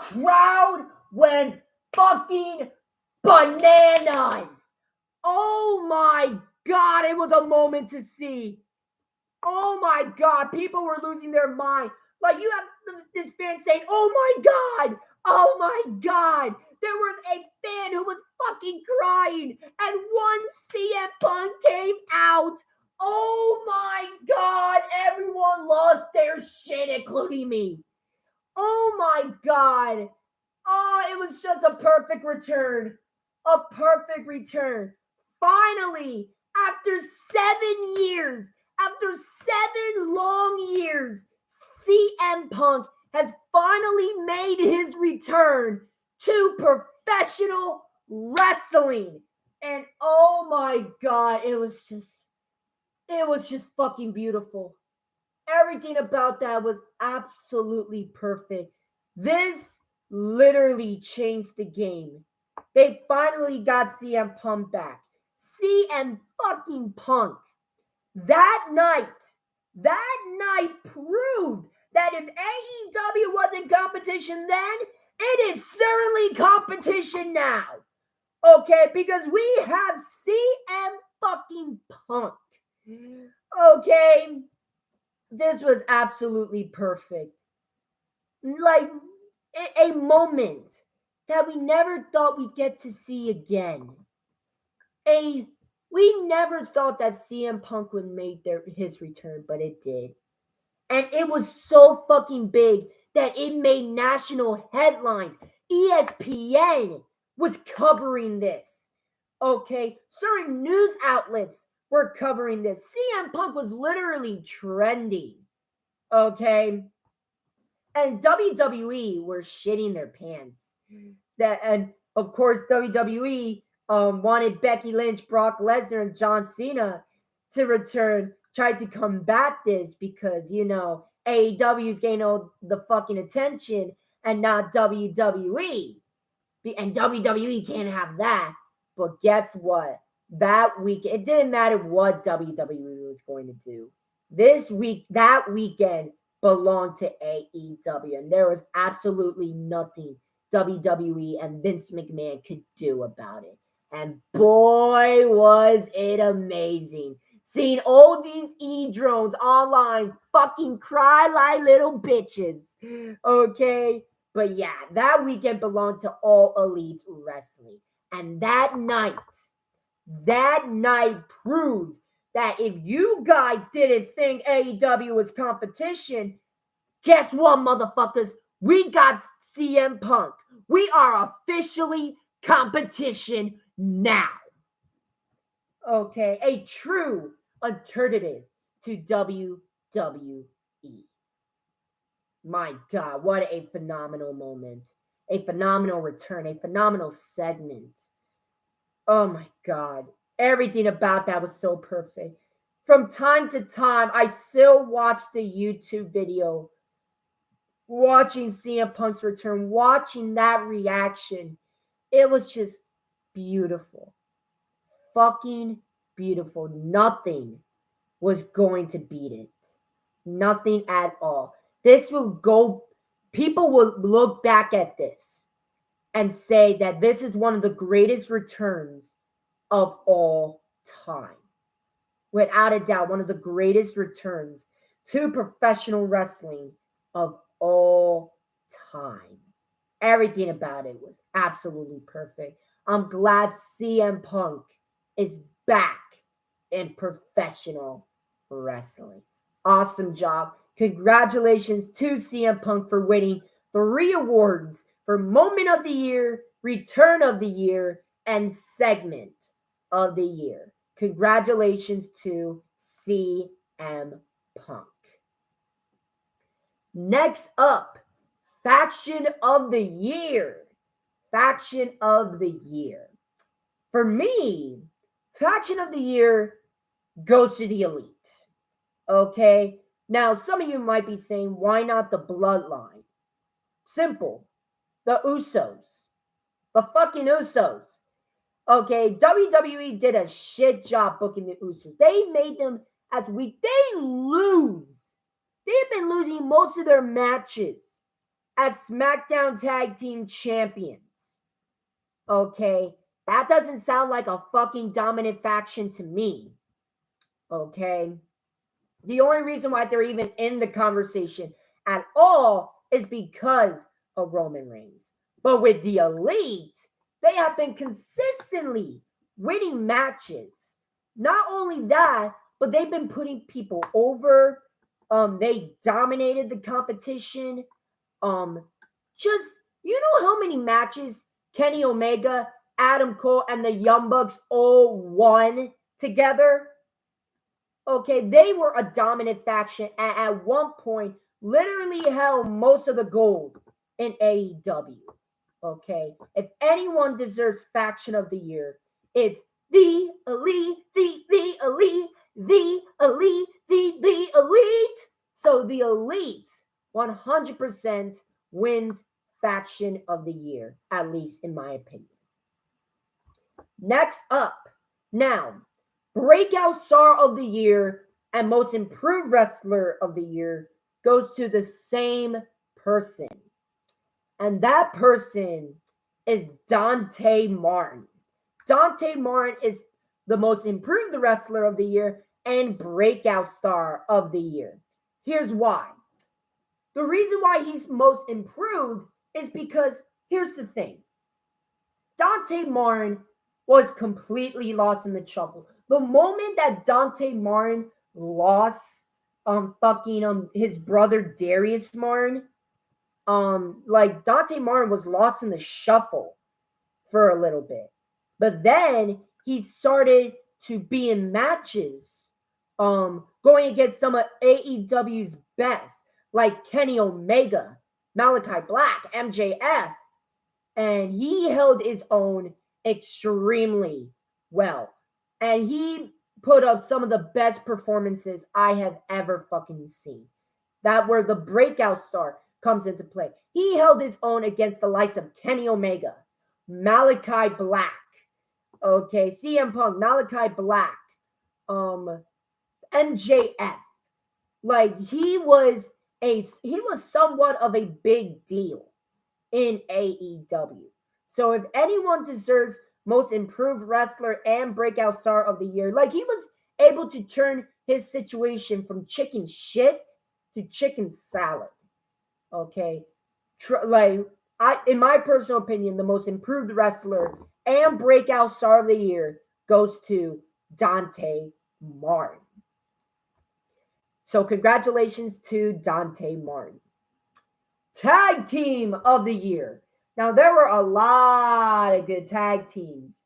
crowd went fucking bananas. Oh my God, it was a moment to see. Oh my God, people were losing their mind. Like, you have this fan saying, oh my God, oh my God. There was a fan who was fucking crying, and once CM Punk came out, oh my God, everyone lost their shit, including me. Oh my God. Oh, it was just a perfect return. A perfect return. Finally, after 7 years, after 7 long years, CM Punk has finally made his return to professional wrestling. And oh my God, it was just fucking beautiful. Everything about that was absolutely perfect. This literally changed the game. They finally got CM Punk back. CM fucking Punk. That night proved that if AEW was in competition then, it is certainly competition now. Okay, because we have CM fucking Punk. Okay, this was absolutely perfect. Like a moment that we never thought we'd get to see again. We never thought that CM Punk would make his return, but it did. And it was so fucking big that it made national headlines. ESPN was covering this. Okay? Certain news outlets were covering this. CM Punk was literally trending. Okay? And WWE were shitting their pants. And of course, WWE wanted Becky Lynch, Brock Lesnar, and John Cena to return, tried to combat this because, AEW is getting all the fucking attention and not WWE. And WWE can't have that. But guess what? That week, it didn't matter what WWE was going to do. That weekend belonged to AEW. And there was absolutely nothing WWE and Vince McMahon could do about it. And boy, was it amazing. Seeing all these E-drones online fucking cry like little bitches. Okay? But yeah, that weekend belonged to All Elite Wrestling. And that night proved that if you guys didn't think AEW was competition, guess what, motherfuckers? We got CM Punk. We are officially competition now. Okay, a true alternative to WWE. My God, what a phenomenal moment. A phenomenal return, a phenomenal segment. Oh my God. Everything about that was so perfect. From time to time, I still watch the YouTube video, watching CM Punk's return, watching that reaction. It was just beautiful. Fucking beautiful. Nothing was going to beat it. Nothing at all. This will go, people will look back at this and say that this is one of the greatest returns of all time. Without a doubt, one of the greatest returns to professional wrestling of all time. Everything about it was absolutely perfect. I'm glad CM Punk is back in professional wrestling. Awesome job. Congratulations to CM Punk for winning 3 awards for Moment of the Year, Return of the Year, and Segment of the Year. Congratulations to CM Punk. Next up, Faction of the Year. Faction of the Year. For me, Faction of the Year goes to the Elite. Okay? Now, some of you might be saying, why not the Bloodline? Simple. The Usos. The fucking Usos. Okay, WWE did a shit job booking the Usos. They made them as weak. They lose. They've been losing most of their matches as SmackDown Tag Team Champions. Okay, that doesn't sound like a fucking dominant faction to me. Okay, the only reason why they're even in the conversation at all is because of Roman Reigns. But with the Elite, they have been consistently winning matches. Not only that, but they've been putting people over. They dominated the competition. Just, you know how many matches Kenny Omega, Adam Cole, and the Young Bucks all won together? Okay, they were a dominant faction and at one point literally held most of the gold in AEW. Okay, if anyone deserves Faction of the Year, it's the Elite, the Elite, the Elite, the Elite. So the Elite 100% wins Faction of the Year, at least in my opinion. Next up, now, Breakout Star of the Year and Most Improved Wrestler of the Year goes to the same person. And that person is Dante Martin. Dante Martin is the Most Improved Wrestler of the Year and Breakout Star of the Year. Here's why. The reason why he's most improved is because here's the thing. Dante Martin was completely lost in the shuffle. The moment that Dante Martin lost his brother Darius Martin, like Dante Martin was lost in the shuffle for a little bit. But then he started to be in matches, going against some of AEW's best, like Kenny Omega, Malachi Black, MJF, and he held his own extremely well. And he put up some of the best performances I have ever fucking seen. That where the breakout star comes into play. He held his own against the likes of Kenny Omega, Malachi Black, okay, CM Punk, Malachi Black, MJF. Like he was somewhat of a big deal. in AEW. So if anyone deserves most improved wrestler and breakout star of the year, like he was able to turn his situation from chicken shit to chicken salad. Okay. In my personal opinion, the most improved wrestler and breakout star of the year goes to Dante Martin. So congratulations to Dante Martin. Tag team of the year. Now there were a lot of good tag teams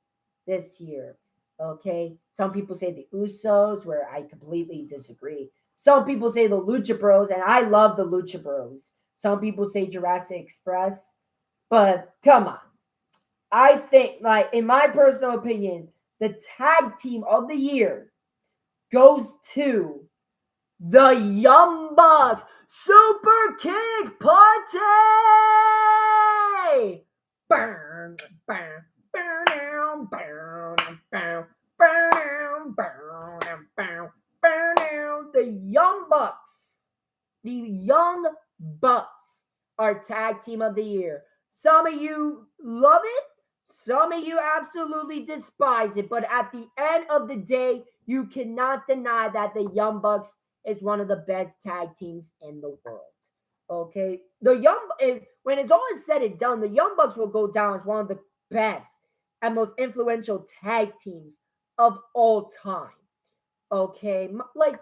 this year. Okay. Some people say the Usos, where I completely disagree. Some people say the Lucha Bros, and I love the Lucha Bros. Some people say Jurassic Express, but come on. I think, like, in my personal opinion, the tag team of the year goes to the Young Bucks Super Kick Party! Burn, burn, burn down, burn, burn, burn down, burn, burn, burn down. The Young Bucks. The Young Bucks are tag team of the year. Some of you love it. Some of you absolutely despise it. But at the end of the day, you cannot deny that the Young Bucks is one of the best tag teams in the world. Okay, when it's all said and done, the Young Bucks will go down as one of the best and most influential tag teams of all time. Okay, like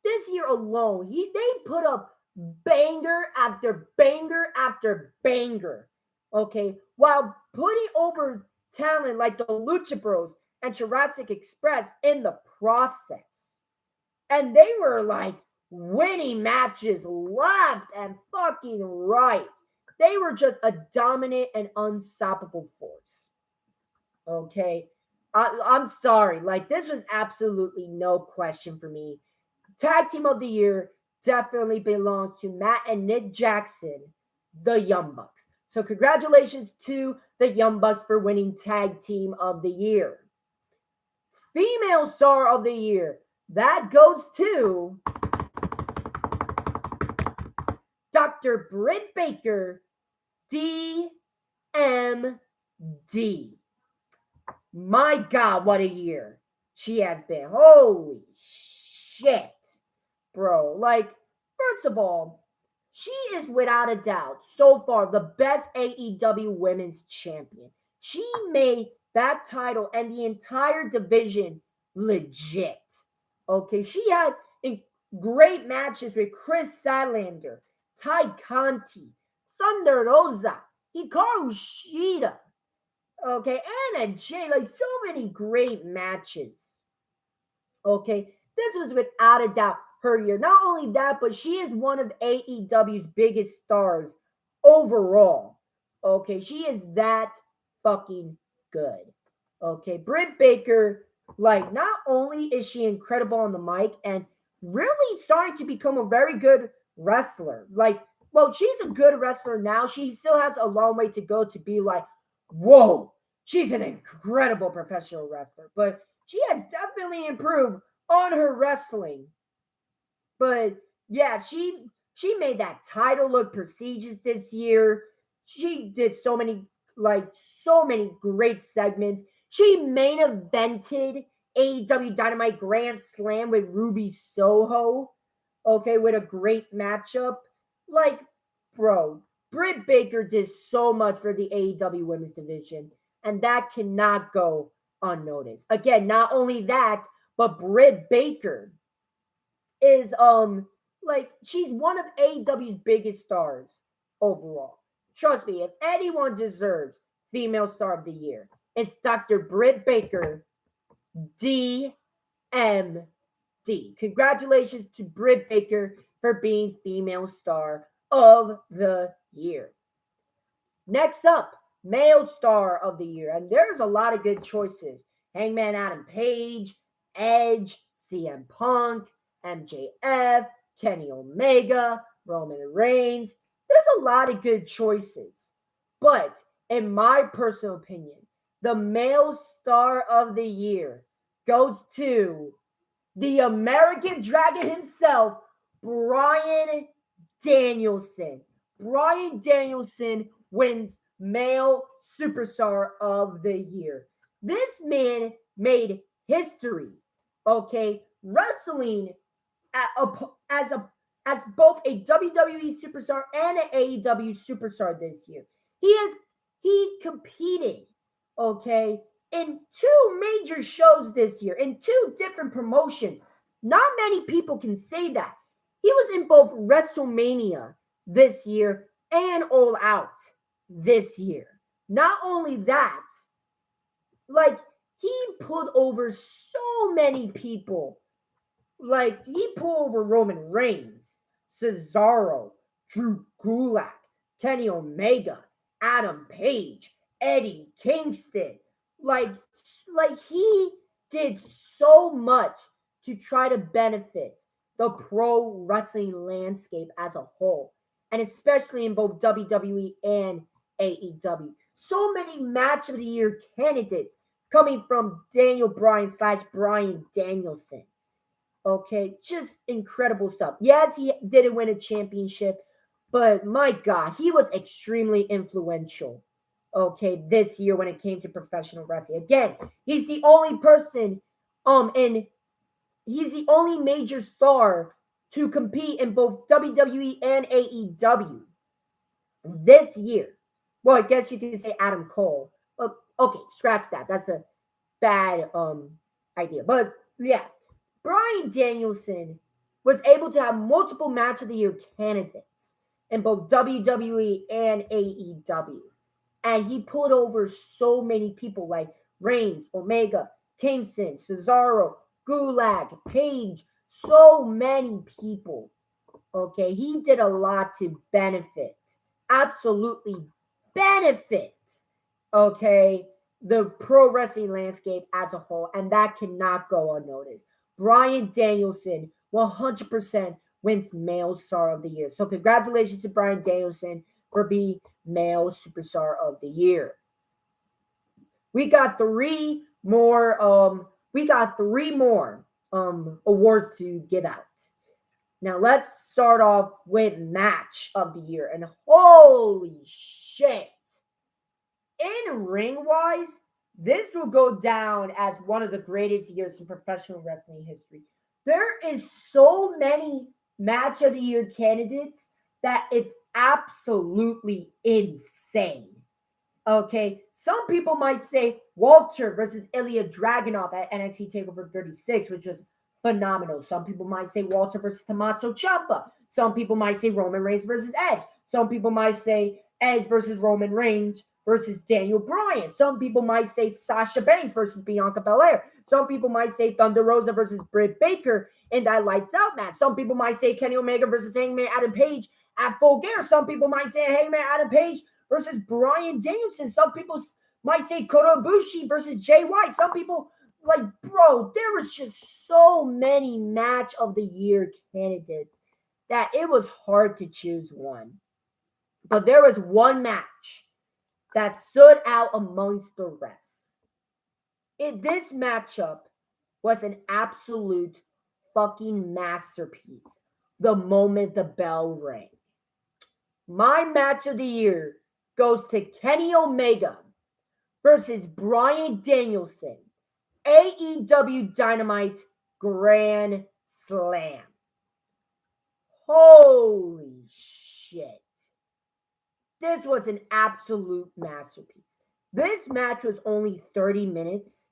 this year alone, they put up banger after banger after banger. Okay, while putting over talent like the Lucha Bros and Jurassic Express in the process. And they were like winning matches left and fucking right. They were just a dominant and unstoppable force. Okay. I'm sorry. Like, this was absolutely no question for me. Tag team of the year definitely belongs to Matt and Nick Jackson, the Young Bucks. So, congratulations to the Young Bucks for winning tag team of the year. Female star of the year. That goes to Dr. Britt Baker, DMD. My God, what a year she has been. Holy shit, bro. Like, first of all, she is without a doubt so far the best AEW women's champion. She made that title and the entire division legit. Okay, she had great matches with Chris Sadlander, Ty Conti, Thunder Rosa, Hikaru Shida, okay, Anna Jay, like so many great matches. Okay, this was without a doubt her year. Not only that, but she is one of AEW's biggest stars overall. Okay, she is that fucking good. Okay, Britt Baker, like, not only is she incredible on the mic and really starting to become a very good wrestler. Like, well, she's a good wrestler now. She still has a long way to go to be like, whoa, she's an incredible professional wrestler. But she has definitely improved on her wrestling. But yeah, she made that title look prestigious this year. She did so many great segments. She main evented AEW Dynamite Grand Slam with Ruby Soho. Okay, with a great matchup. Like, bro, Britt Baker did so much for the AEW women's division, and that cannot go unnoticed. Again, not only that, but Britt Baker is like, she's one of AEW's biggest stars overall. Trust me, if anyone deserves female star of the year, it's Dr. Britt Baker, DMD. Congratulations to Britt Baker for being female star of the year. Next up, male star of the year. And there's a lot of good choices. Hangman Adam Page, Edge, CM Punk, MJF, Kenny Omega, Roman Reigns. There's a lot of good choices. But in my personal opinion, the male star of the year goes to the American Dragon himself, Bryan Danielson. Bryan Danielson wins Male Superstar of the Year. This man made history, okay, wrestling as a as both a WWE superstar and an AEW superstar this year. He competed, okay, in two major shows this year in two different promotions. Not many people can say that. He was in both WrestleMania this year and All Out this year. Not only that, like he put over so many people. Like he pulled over Roman Reigns, Cesaro, Drew Gulak, Kenny Omega, Adam Page, Eddie Kingston. Like, like he did so much to try to benefit the pro wrestling landscape as a whole, and especially in both WWE and AEW. So many match of the year candidates coming from Daniel Bryan slash Bryan Danielson. Okay, just incredible stuff. Yes, he didn't win a championship, but my God, he was extremely influential. Okay, this year when it came to professional wrestling. Again, he's the only person, and he's the only major star to compete in both WWE and AEW this year. Well, I guess you could say Adam Cole. Okay, scratch that. That's a bad idea. But yeah, Bryan Danielson was able to have multiple match of the year candidates in both WWE and AEW. And he pulled over so many people like Reigns, Omega, Kingston, Cesaro, Gulag, Page, so many people. Okay, he did a lot to benefit, absolutely benefit, okay, the pro wrestling landscape as a whole, and that cannot go unnoticed. Bryan Danielson 100% wins Male Star of the Year. So congratulations to Bryan Danielson for being Male Superstar of the Year. We got three more. Awards to give out. Now let's start off with Match of the Year, and holy shit! In ring wise, this will go down as one of the greatest years in professional wrestling history. There is so many match of the year candidates that it's absolutely insane. Okay, some people might say Walter versus Ilya Dragunov at NXT Takeover 36, which was phenomenal. Some people might say Walter versus Tommaso Ciampa. Some people might say Roman Reigns versus Edge. Some people might say Edge versus Roman Reigns versus Daniel Bryan. Some people might say Sasha Banks versus Bianca Belair. Some people might say Thunder Rosa versus Britt Baker in that Lights Out match. Some people might say Kenny Omega versus Hangman Adam Page at Full Gear. Some people might say Hangman Adam Page versus Bryan Danielson. Some people might say Kota Ibushi versus Jay White. Some people, like, bro, there was just so many match of the year candidates that it was hard to choose one. But there was one match that stood out amongst the rest. This matchup was an absolute fucking masterpiece the moment the bell rang. My match of the year goes to Kenny Omega versus Bryan Danielson, AEW Dynamite Grand Slam. Holy shit. This was an absolute masterpiece. This match was only 30 minutes,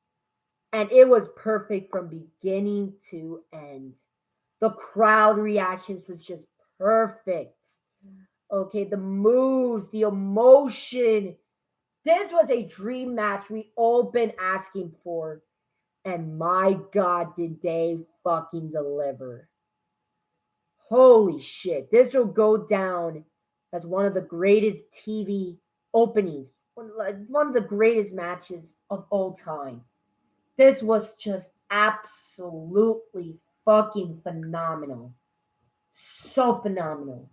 and it was perfect from beginning to end. The crowd reactions was just perfect. Okay, the moves, the emotion. This was a dream match we all been asking for. And my God, did they fucking deliver. Holy shit. This will go down as one of the greatest TV openings, one of the greatest matches of all time. This was just absolutely fucking phenomenal. So phenomenal.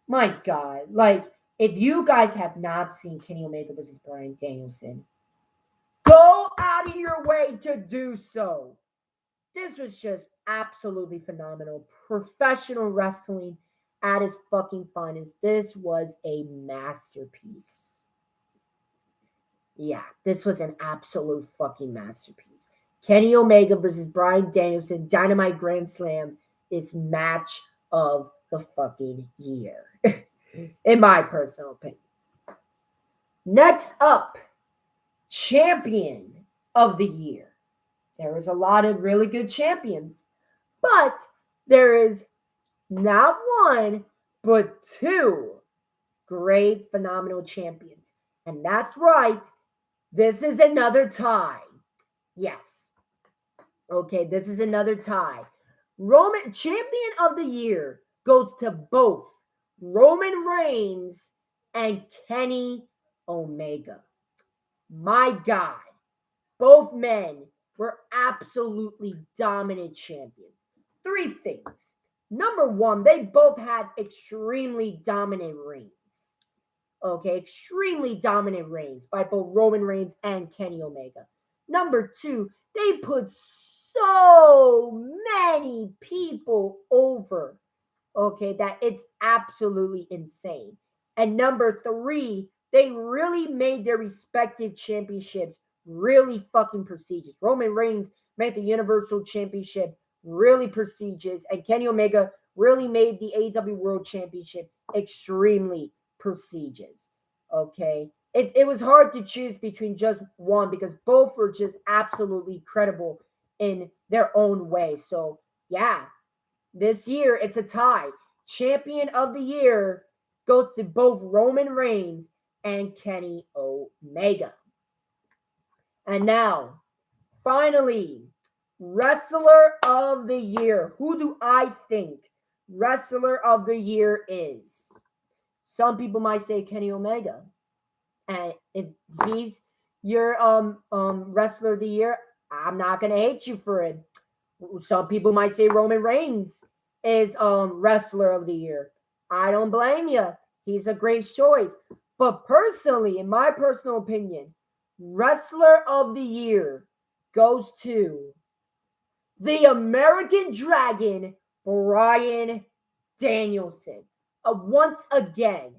My God. Like, if you guys have not seen Kenny Omega versus Bryan Danielson, go out of your way to do so. This was just absolutely phenomenal. Professional wrestling at its fucking finest. This was a masterpiece. Yeah, this was an absolute fucking masterpiece. Kenny Omega versus Bryan Danielson, Dynamite Grand Slam is match of the fucking year, in my personal opinion. Next up, champion of the year. There was a lot of really good champions, but there is not one, but two great, phenomenal champions. And that's right, this is another tie. Yes. Okay, this is another tie. Roman champion of the year goes to both Roman Reigns and Kenny Omega. My God, both men were absolutely dominant champions. Three things. Number one, they both had extremely dominant reigns. Okay, extremely dominant reigns by both Roman Reigns and Kenny Omega. Number two, they put so many people over, okay, that it's absolutely insane. And number three, they really made their respective championships really fucking prestigious. Roman Reigns made the Universal Championship really prestigious, and Kenny Omega really made the AEW World Championship extremely prestigious. Okay. It was hard to choose between just one because both were just absolutely credible in their own way. So, yeah, this year it's a tie. Champion of the year goes to both Roman Reigns and Kenny Omega. And now, finally, wrestler of the year. Who do I think wrestler of the year is? Some people might say Kenny Omega. And if he's your wrestler of the year, I'm not gonna hate you for it. Some people might say Roman Reigns is wrestler of the year. I don't blame you. He's a great choice. But personally, in my personal opinion, wrestler of the year goes to the American Dragon, Bryan Danielson. Once again,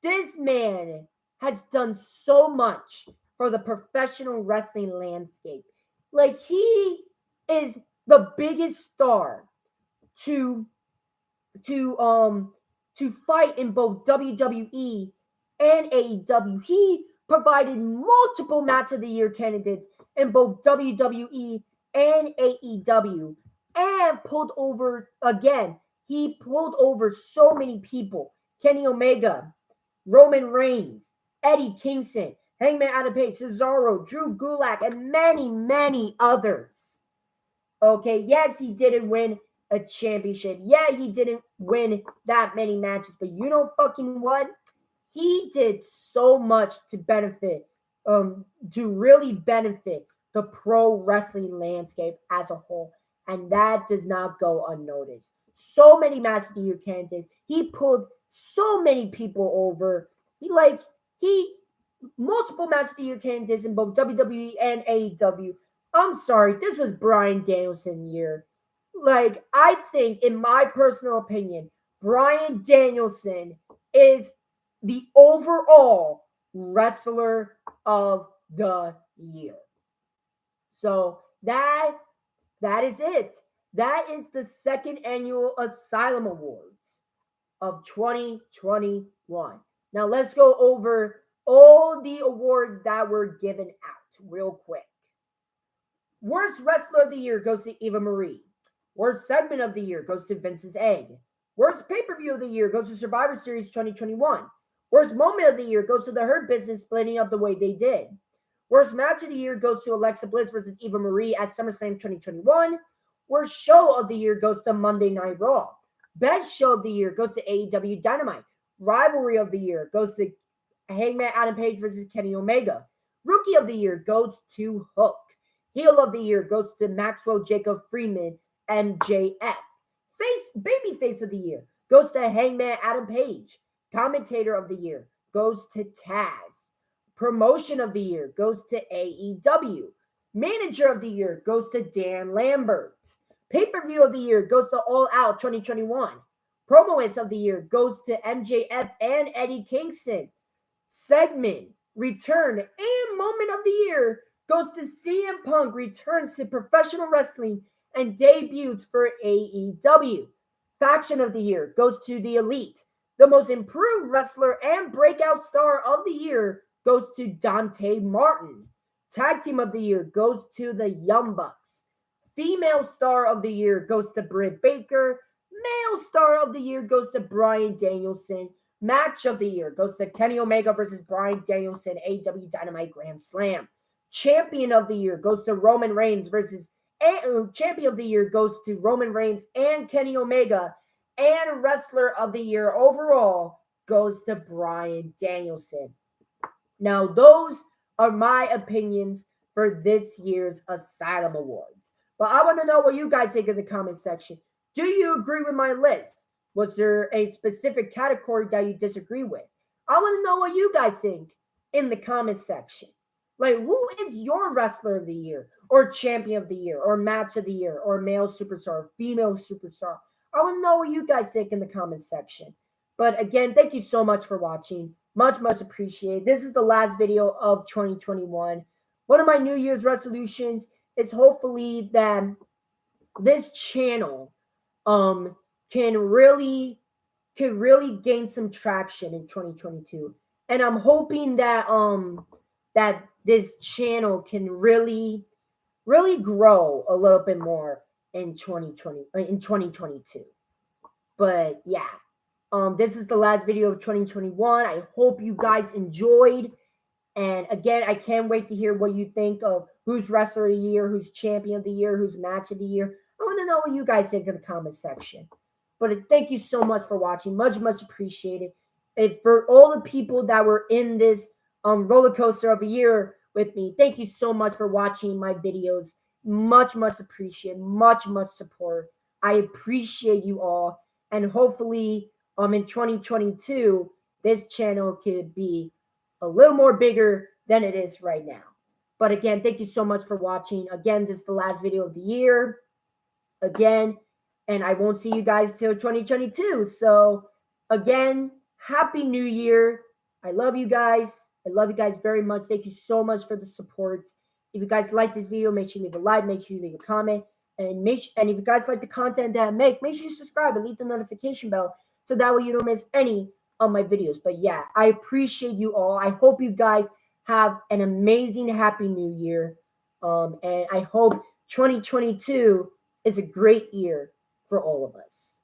this man has done so much for the professional wrestling landscape. Like, he is the biggest star to fight in both WWE and AEW. He provided multiple match of the year candidates in both WWE and AEW, and pulled over again. He pulled over so many people: Kenny Omega, Roman Reigns, Eddie Kingston, Hangman Adam Page, Cesaro, Drew Gulak, and many, many others. Okay, yes, he didn't win a championship. Yeah, he didn't win that many matches, but you know fucking what? He did so much to benefit, to really benefit the pro wrestling landscape as a whole, and that does not go unnoticed. So many match of the year candidates. He pulled so many people over. He multiple match of the year candidates in both WWE and AEW. I'm sorry, this was Bryan Danielson year. Like, I think, in my personal opinion, Bryan Danielson is the overall wrestler of the year. So that is it. That is the second annual Asylum Awards of 2021. Now let's go over all the awards that were given out real quick. Worst Wrestler of the Year goes to Eva Marie. Worst Segment of the Year goes to Vince's Egg. Worst Pay-Per-View of the Year goes to Survivor Series 2021. Worst Moment of the Year goes to the Hurt Business splitting up the way they did. Worst Match of the Year goes to Alexa Bliss versus Eva Marie at SummerSlam 2021. Worst Show of the Year goes to Monday Night Raw. Best Show of the Year goes to AEW Dynamite. Rivalry of the Year goes to Hangman Adam Page versus Kenny Omega. Rookie of the Year goes to Hook. Heel of the Year goes to Maxwell Jacob Freeman, MJF. Babyface of the Year goes to Hangman Adam Page. Commentator of the Year goes to Taz. Promotion of the Year goes to AEW. Manager of the Year goes to Dan Lambert. Pay-Per-View of the Year goes to All Out 2021. Promoist of the year goes to MJF and Eddie Kingston. Segment, return, and moment of the year goes to CM Punk returns to professional wrestling and debuts for AEW. Faction of the year goes to the Elite. The most improved wrestler and breakout star of the year goes to Dante Martin. Tag team of the year goes to the Young Bucks. Female star of the year goes to Britt Baker. Male star of the year goes to Bryan Danielson. Match of the year goes to Kenny Omega versus Bryan Danielson, AEW Dynamite Grand Slam. Champion of the year goes to Roman Reigns versus Champion of the year goes to Roman Reigns and Kenny Omega. And Wrestler of the year overall goes to Bryan Danielson. Now, those are my opinions for this year's Asylum Awards. But I want to know what you guys think in the comment section. Do you agree with my list? Was there a specific category that you disagree with? I want to know what you guys think in the comment section. Like, who is your wrestler of the year, or champion of the year, or match of the year, or male superstar, or female superstar? I want to know what you guys think in the comment section. But again, thank you so much for watching. Much, much appreciated. This is the last video of 2021. One of my New Year's resolutions is hopefully that this channel can really gain some traction in 2022. And I'm hoping that that this channel can really grow a little bit more in 2022. But yeah, this is the last video of 2021. I hope you guys enjoyed. And again, I can't wait to hear what you think of who's wrestler of the year, who's champion of the year, who's match of the year. I want to know what you guys think in the comment section. But thank you so much for watching. Much, much appreciated. And for all the people that were in this roller coaster of a year with me, thank you so much for watching my videos. Much, much appreciated. Much, much support. I appreciate you all. And hopefully in 2022, this channel could be a little more bigger than it is right now. But again, thank you so much for watching. Again, this is the last video of the year. Again, and I won't see you guys till 2022. So again, Happy New Year. I love you guys. I love you guys very much. Thank you so much for the support. If you guys like this video, make sure you leave a like, make sure you leave a comment. And if you guys like the content that I make sure you subscribe and leave the notification bell so that way you don't miss any of my videos. But yeah, I appreciate you all. I hope you guys have an amazing Happy New Year. And I hope 2022 is a great year for all of us.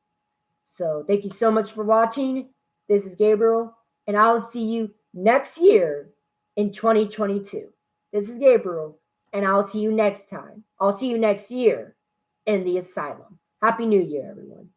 So thank you so much for watching. This is Gabriel, and I'll see you next year in 2022. This is Gabriel, and I'll see you next time. I'll see you next year in the Asylum. Happy New Year, everyone.